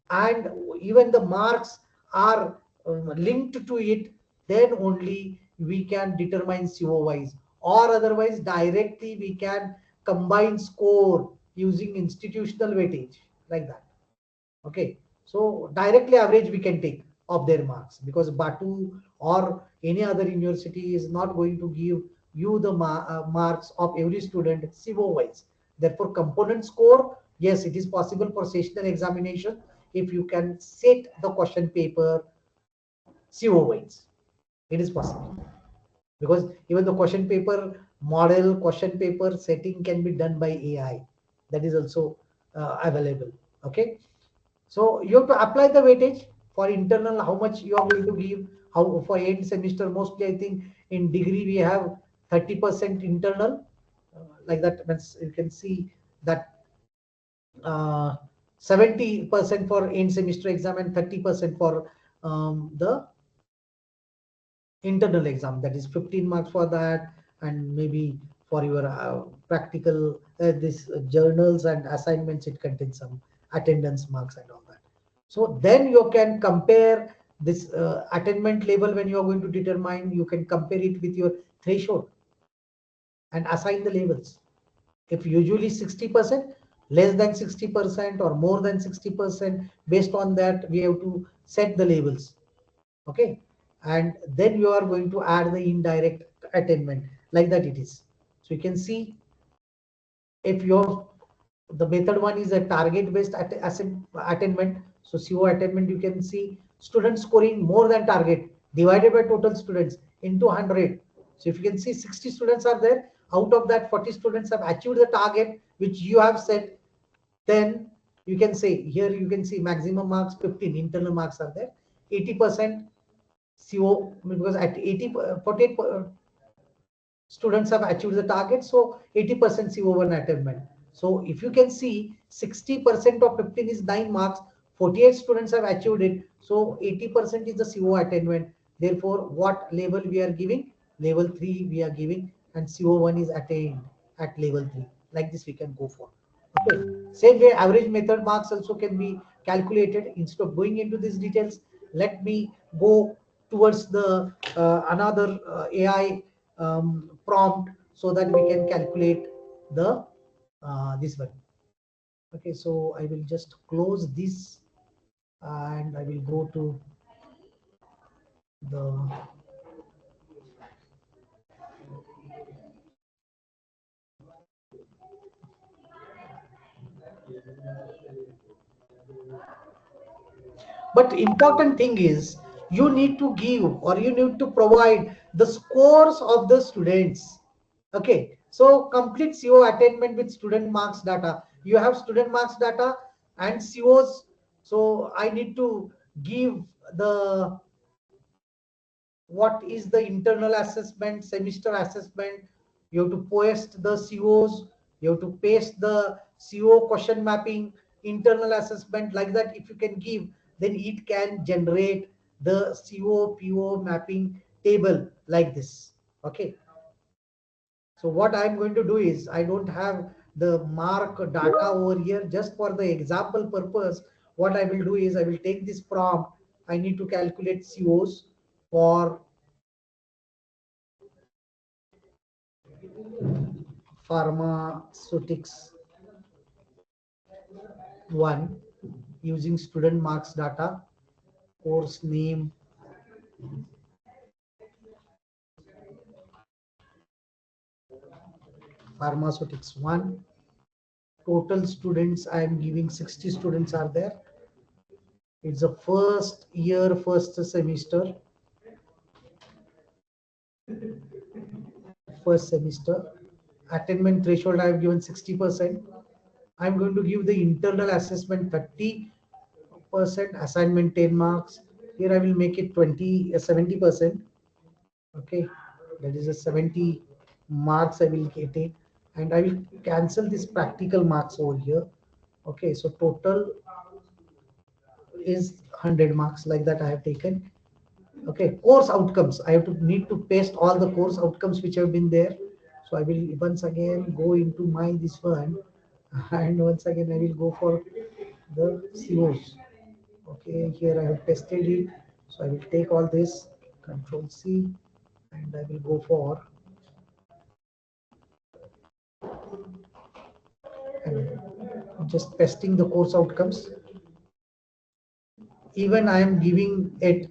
and even the marks are linked to it, then only we can determine CO wise, or otherwise directly we can combine score using institutional weightage, like that. Okay, so directly average we can take of their marks, because Batu or any other university is not going to give you the marks of every student CO wise. Therefore component score, yes, it is possible for sessional examination if you can set the question paper CO wise, it is possible, because even the question paper model, question paper setting can be done by AI, that is also available. Okay, so you have to apply the weightage for internal, how much you are going to give, how for end semester. Mostly I think in degree we have 30% internal, like that means you can see that 70% for end semester exam and 30% for the internal exam. That is 15 marks for that, and maybe for your practical this journals and assignments, it contains some attendance marks and all that. So then you can compare this attainment level. When you are going to determine, you can compare it with your threshold and assign the labels. If usually 60%, less than 60% or more than 60%, based on that we have to set the labels. Okay, and then you are going to add the indirect attainment, like that it is. So you can see, if your the method one is a target based attainment, so CO attainment, you can see students scoring more than target divided by total students into 100. So if you can see 60 students are there, out of that 40 students have achieved the target which you have set, then you can say here, you can see maximum marks 15, internal marks are there, 80% CO, because at 48 students have achieved the target, so 80% CO1 attainment. So if you can see, 60% of 15 is 9 marks, 48 students have achieved it, so 80% is the CO attainment. Therefore, what level we are giving? Level 3 we are giving, and CO1 is attained at level 3. Like this we can go for. Okay. Same way, average method marks also can be calculated. Instead of going into these details, let me go towards the another AI prompt, so that we can calculate the this one. Okay, so I will just close this and I will go to the but important thing is, you need to give or you need to provide the scores of the students. Okay, so complete CO attainment with student marks data. You have student marks data and COs. So I need to give the what is the internal assessment, semester assessment. You have to post the COs, you have to paste the CO question mapping, internal assessment, like that. If you can give, then it can generate the CO-PO mapping table like this. Okay, so what I'm going to do is, I don't have the mark data over here. Just for the example purpose, what I will do is, I will take this prompt. I need to calculate COs for pharmaceutics 1 using student marks data, course name, pharmaceutics 1. Total students I am giving 60 students are there. It's the first year, first semester, attainment threshold I have given 60%. I'm going to give the internal assessment 30%, assignment 10 marks. Here I will make it 70%. Okay, that is a 70 marks I will get it, and I will cancel this practical marks over here. Okay, so total is 100 marks, like that I have taken. Okay, course outcomes, I have to need to paste all the course outcomes which have been there. So I will once again go into my this one, and once again I will go for the COs. Okay, here I have tested it, so I will take all this, Control C, and I will go for and just pasting the course outcomes. Even I am giving it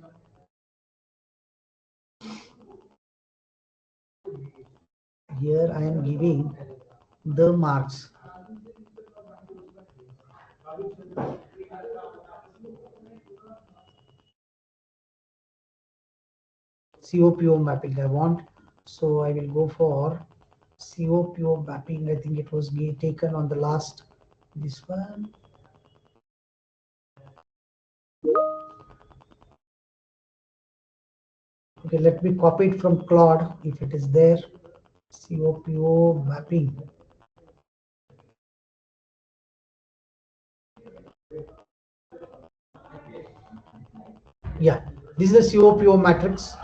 here, I am giving the marks. CO-PO mapping I want, so I will go for CO-PO mapping. I think it was taken on the last this one. Okay, let me copy it from Claude if it is there. CO-PO mapping. Yeah, this is the CO-PO matrix.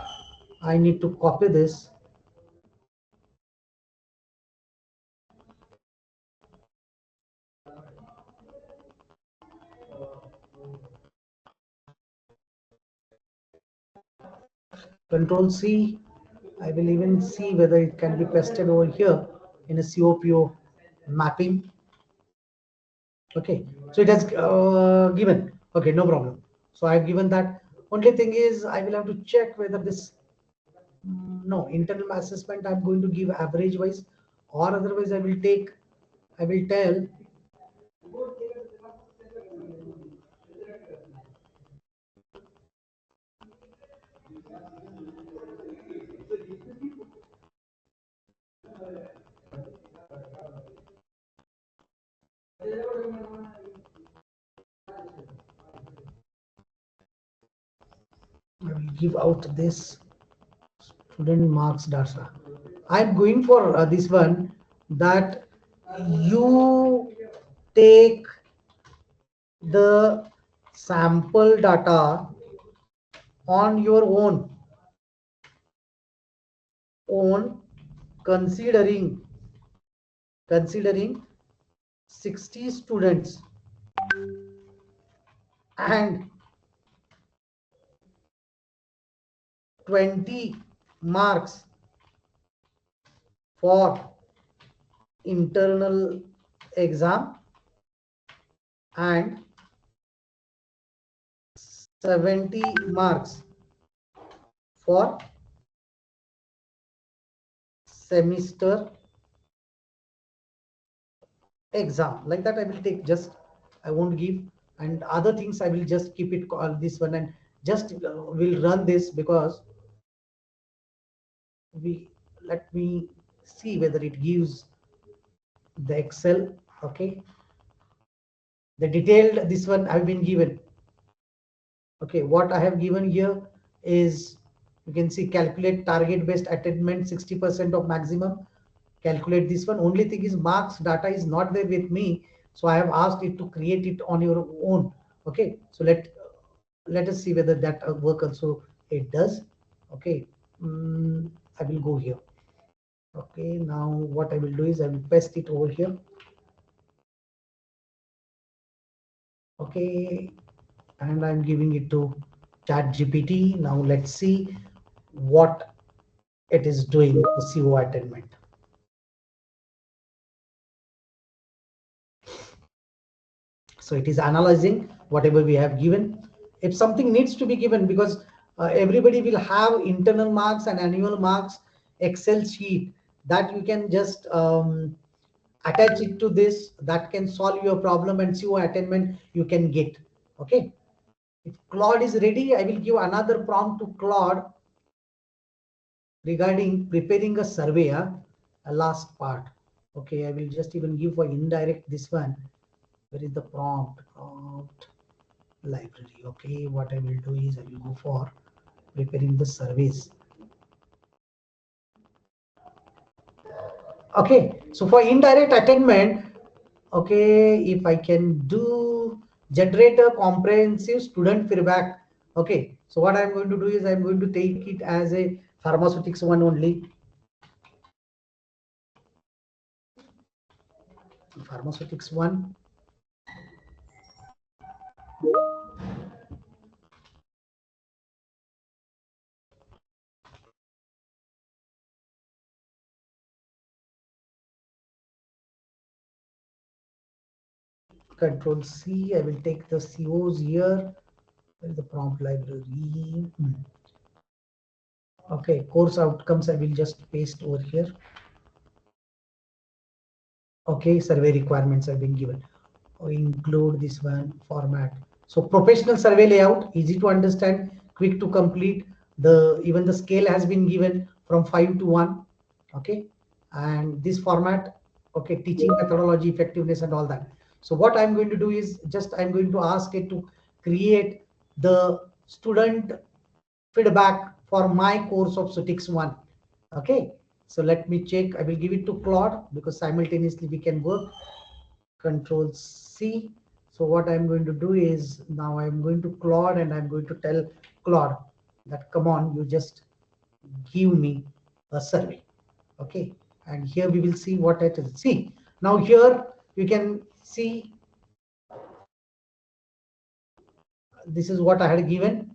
I need to copy this. Control C. I will even see whether it can be pasted over here in a CO-PO mapping. Okay, so it has given. Okay, no problem. So I've given that. Only thing is I will have to check whether this no internal assessment I'm going to give average wise, or otherwise I will tell I will give out this student marks data. I'm going for this one, that you take the sample data on your own considering 60 students and 20 marks for internal exam and 70 marks for semester exam. Like that I will take, just I won't give, and other things I will just keep it this one, and just will run this, because let me see whether it gives the Excel. Okay, the detailed this one I've been given. Okay, what I have given here is, you can see, calculate target based attainment 60% of maximum. Calculate this one. Only thing is marks data is not there with me, so I have asked it to create it on your own. Okay, so let us see whether that work also it does. Okay, I will go here. Okay, now what I will do is I will paste it over here. Okay, and I'm giving it to ChatGPT. Now let's see what it is doing the CO attainment. So it is analyzing whatever we have given. If something needs to be given, because everybody will have internal marks and annual marks Excel sheet, that you can just attach it to this, that can solve your problem, and CO attainment you can get. Okay, if Claude is ready, I will give another prompt to Claude regarding preparing a survey, a last part. Okay, I will just even give for indirect this one. Where is the prompt library? Okay, what I will do is I will go for preparing the surveys. Okay, so for indirect attainment, okay, if I can do generate a comprehensive student feedback. Okay, so what I'm going to do is I'm going to take it as a pharmaceutics one only. Pharmaceutics one. Control C. I will take the COs here. Where is the prompt library? Okay, course outcomes I will just paste over here. Okay, survey requirements have been given. Include this one format. So professional survey layout, easy to understand, quick to complete. Even the scale has been given from 5 to 1. Okay, and this format, okay, teaching methodology, effectiveness, and all that. So what I'm going to do is just I'm going to ask it to create the student feedback for my course of Sutix 1. Okay, so let me check. I will give it to Claude because simultaneously we can work. Control C. So what I'm going to do is now I'm going to Claude and I'm going to tell Claude that come on, you just give me a survey. Okay, and here we will see what it is. See, now here you can see this is what I had given.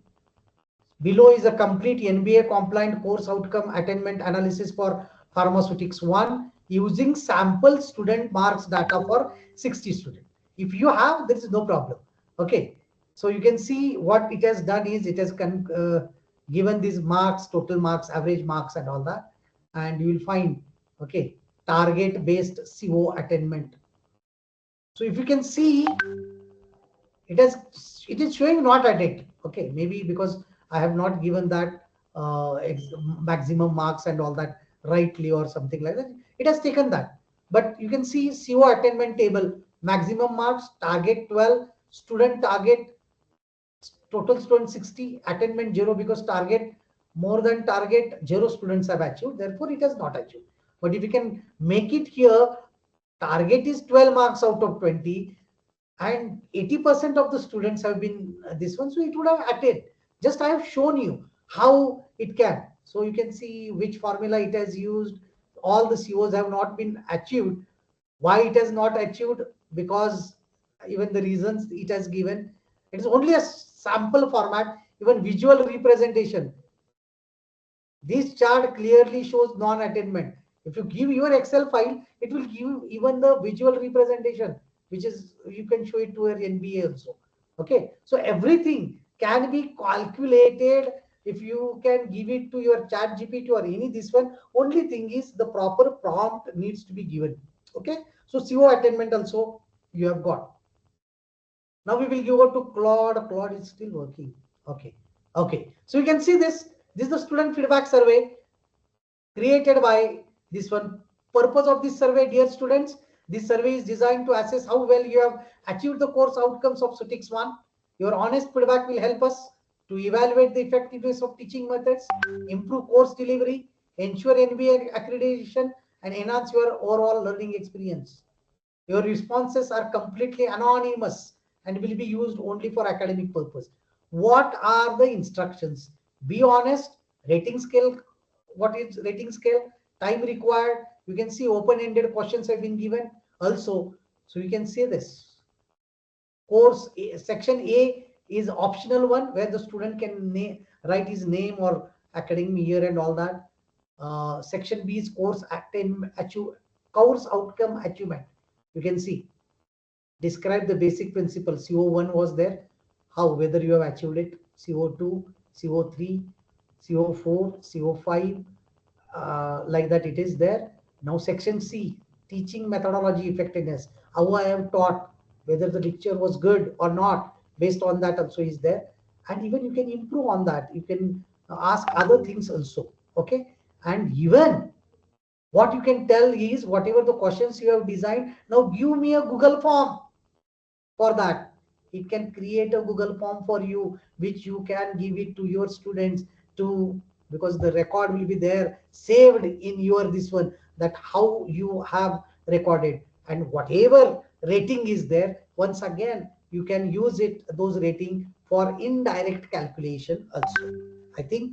Below is a complete NBA compliant course outcome attainment analysis for pharmaceutics 1 using sample student marks data for 60 students. If you have, there is no problem. Okay, so you can see what it has done is it has given these marks, total marks, average marks and all that, and you will find, okay, target based CO attainment. So if you can see, it is showing not attained. Okay, maybe because I have not given that maximum marks and all that rightly or something like that. It has taken that, but you can see CO attainment table, maximum marks, target 12, student target, total student 60, attainment 0 because target more than target 0 students have achieved, therefore it has not achieved. But if you can make it here, target is 12 marks out of 20 and 80% of the students have been this one, so it would have attained. Just I have shown you how it can. So you can see which formula it has used. All the COs have not been achieved. Why it has not achieved? Because even the reasons it has given, it is only a sample format. Even visual representation, this chart clearly shows non-attainment. If you give your Excel file, it will give you even the visual representation, which is you can show it to your NBA also. Okay, so everything can be calculated if you can give it to your chat GPT or any this one. Only thing is the proper prompt needs to be given. Okay, so CO attainment also you have got. Now we will go to Claude. Claude is still working. Okay. Okay. So you can see this. This is the student feedback survey created by this one. Purpose of this survey, dear students, this survey is designed to assess how well you have achieved the course outcomes of SUTIX 1. Your honest feedback will help us to evaluate the effectiveness of teaching methods, improve course delivery, ensure NBA accreditation, and enhance your overall learning experience. Your responses are completely anonymous and will be used only for academic purpose. What are the instructions? Be honest, rating scale, what is rating scale, time required. You can see open-ended questions have been given also. So you can see this. Course section A is optional one where the student can write his name or academic year and all that. Section B is course outcome achievement. You can see describe the basic principle. CO1 was there, how whether you have achieved it, CO2, CO3, CO4, CO5, like that it is there. Now section C, teaching methodology effectiveness, how I have taught, whether the lecture was good or not, based on that also is there. And even you can improve on that. You can ask other things also. Okay, and even what you can tell is whatever the questions you have designed, now give me a Google form for that. It can create a Google form for you, which you can give it to your students to, because the record will be there saved in your this one, that how you have recorded, and whatever rating is there, once again you can use it, those rating for indirect calculation also. I think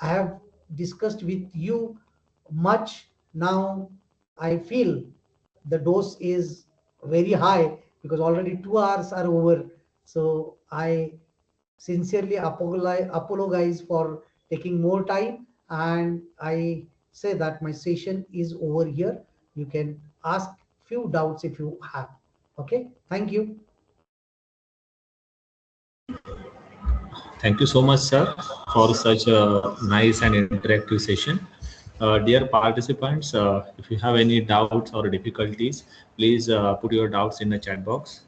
I have discussed with you much. Now I feel the dose is very high because already 2 hours are over. So I sincerely apologize for taking more time, and I say that my session is over here. You can ask few doubts if you have. Okay, thank you. Thank you so much, sir, for such a nice and interactive session. Dear participants, if you have any doubts or difficulties, please put your doubts in the chat box.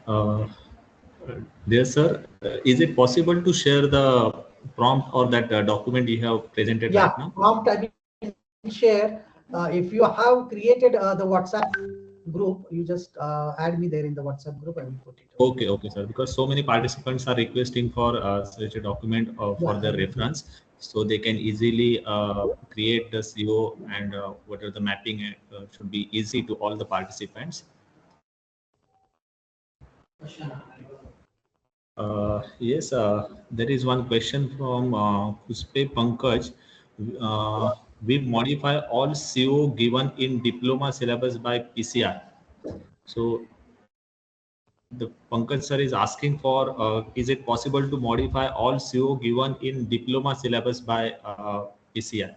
Uh, Dear sir, is it possible to share the prompt or that document you have presented right now? Prompt I will share. If you have created the WhatsApp group. You just add me there in the WhatsApp group. I will put it. Okay, sir. Because so many participants are requesting for such a document for Yeah, their reference, so they can easily create the CO and what are the mapping should be easy to all the participants. Yes, there is one question from Kuspe Pankaj. We modify all CO given in diploma syllabus by PCR. So the Pankaj sir is asking for, is it possible to modify all CO given in diploma syllabus by PCR?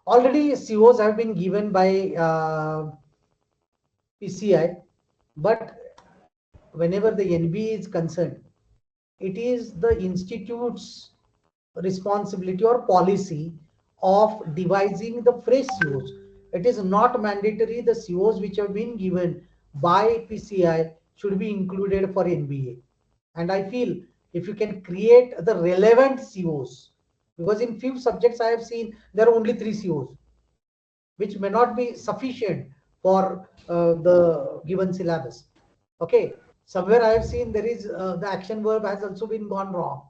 already COs have been given by PCI, but whenever the NBA is concerned, it is the institute's responsibility or policy of devising the fresh COs. It is not mandatory the COs which have been given by PCI should be included for NBA. And I feel if you can create the relevant COs, because in few subjects I have seen there are only 3 COs, which may not be sufficient for the given syllabus. Okay, somewhere I have seen there is the action verb has also been gone wrong.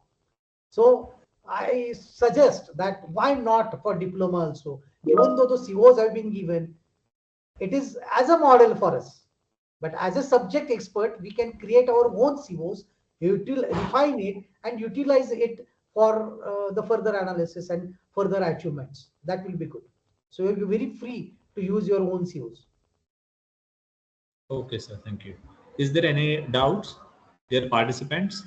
So I suggest that why not for diploma also, even though the COs have been given, it is as a model for us. But as a subject expert, we can create our own COs, refine it, and utilize it for the further analysis and further achievements. That will be good. So you'll be very free to use your own COs. Okay, sir. Thank you. Is there any doubts, dear participants?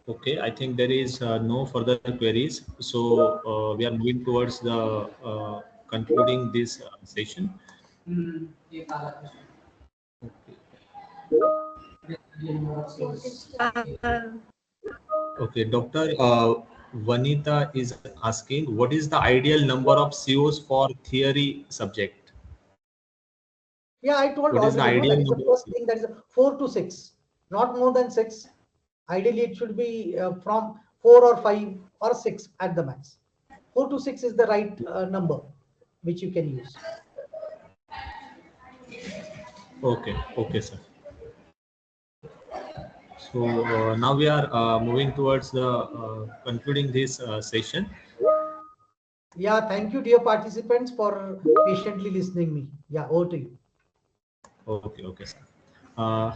Okay, I think there is no further queries. So we are moving towards the concluding this session. Uh, Okay, Dr. Vanita is asking, what is the ideal number of COs for theory subject? Yeah, I told What is the already, no, ideal that is the number of first thing, that is 4 to 6, not more than 6. Ideally, it should be from 4 or 5 or 6 at the max. 4 to 6 is the right number which you can use. Okay, sir. So now we are moving towards the concluding this session. Yeah, thank you, dear participants, for patiently listening me. Yeah, over to you. Okay, sir. Uh,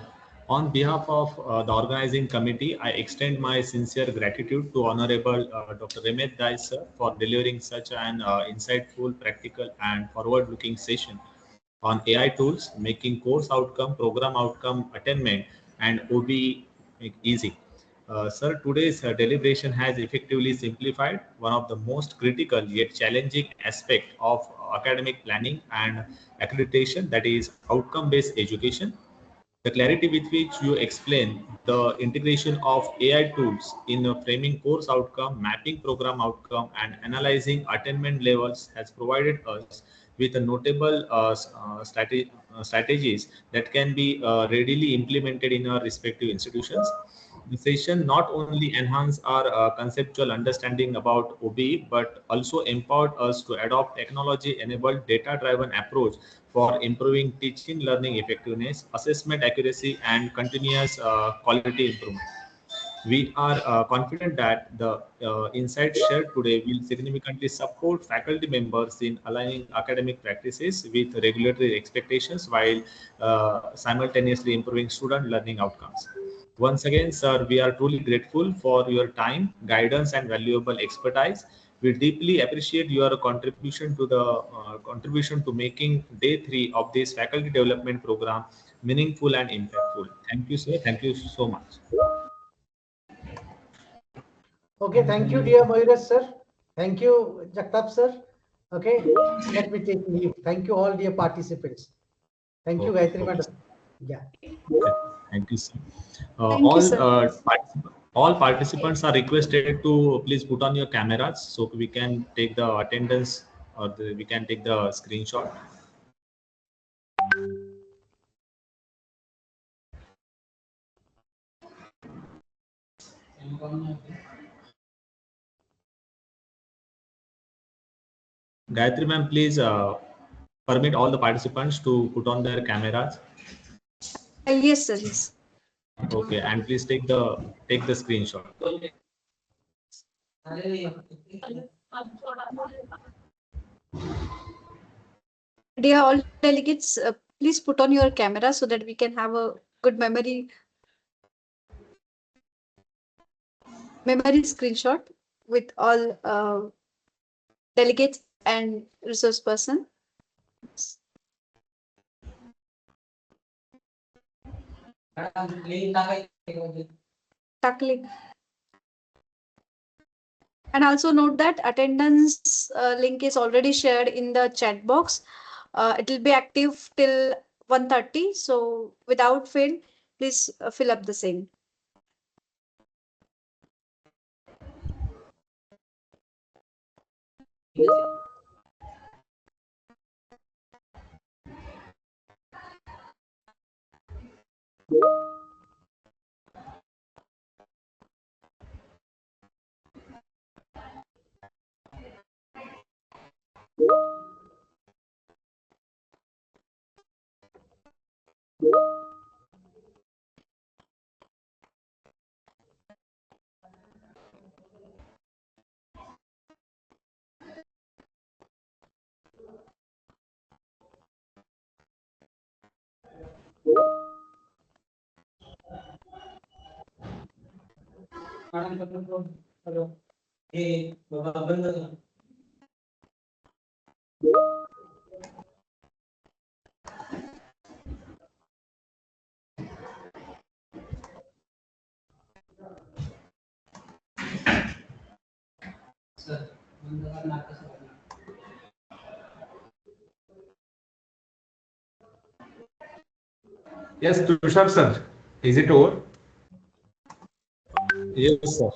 on behalf of the organizing committee, I extend my sincere gratitude to Honorable Dr. Remet Dai sir for delivering such an insightful, practical, and forward-looking session on AI tools, making course outcome, program outcome attainment, and OBE easy. Sir, today's deliberation has effectively simplified one of the most critical yet challenging aspect of academic planning and accreditation, that is outcome-based education. The clarity with which you explain the integration of AI tools in framing course outcome, mapping program outcome, and analyzing attainment levels has provided us with a notable strategies that can be readily implemented in our respective institutions. The session not only enhanced our conceptual understanding about OBE, but also empowered us to adopt technology-enabled data-driven approach for improving teaching learning effectiveness, assessment accuracy, and continuous quality improvement. We are confident that the insights shared today will significantly support faculty members in aligning academic practices with regulatory expectations while simultaneously improving student learning outcomes. Once again, sir, we are truly grateful for your time, guidance, and valuable expertise. We deeply appreciate your contribution to making day 3 of this faculty development program meaningful and impactful. Thank you, sir. Thank you so much. Okay, thank you, dear Mayuresh sir. Thank you, Jagtap sir. Okay, let me take leave. Thank you, all dear participants. Thank you, Gayatri Okay. madam. Yeah. Thank you, sir. Thank you, sir. All participants are requested to please put on your cameras so we can take the attendance or we can take the screenshot. Gayatri ma'am, please permit all the participants to put on their cameras. Yes, sir. Yes. Okay, and please take the screenshot. Dear all delegates, please put on your camera so that we can have a good memory screenshot with all delegates and resource person. Tackling. And also note that attendance link is already shared in the chat box. It will be active till 1:30. So without fail, please fill up the same. Yes, Tushar sir, is it over? Yes, sir.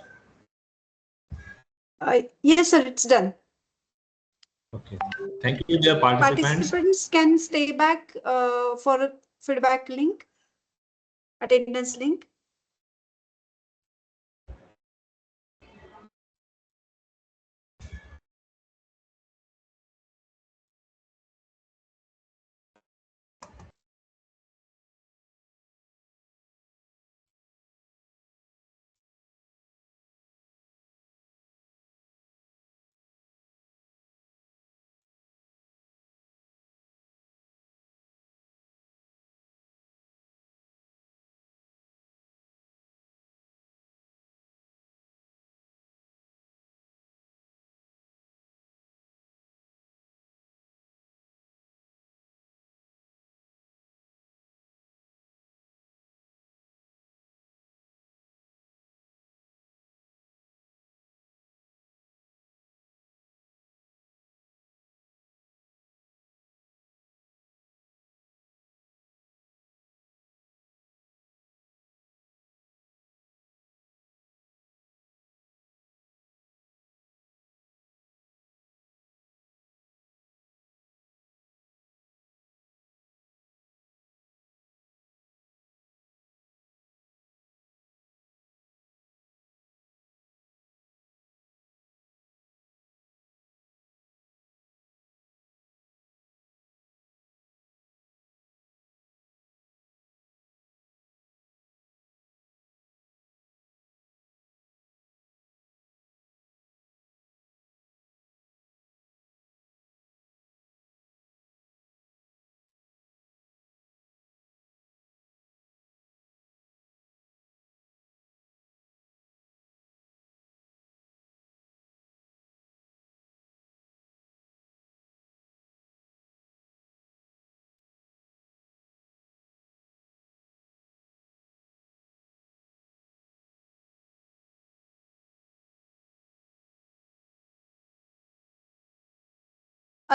Yes, sir, it's done. Okay. Thank you, dear participants. Participants can stay back for feedback link, attendance link.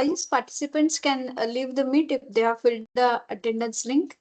Yes, participants can leave the meet if they have filled the attendance link.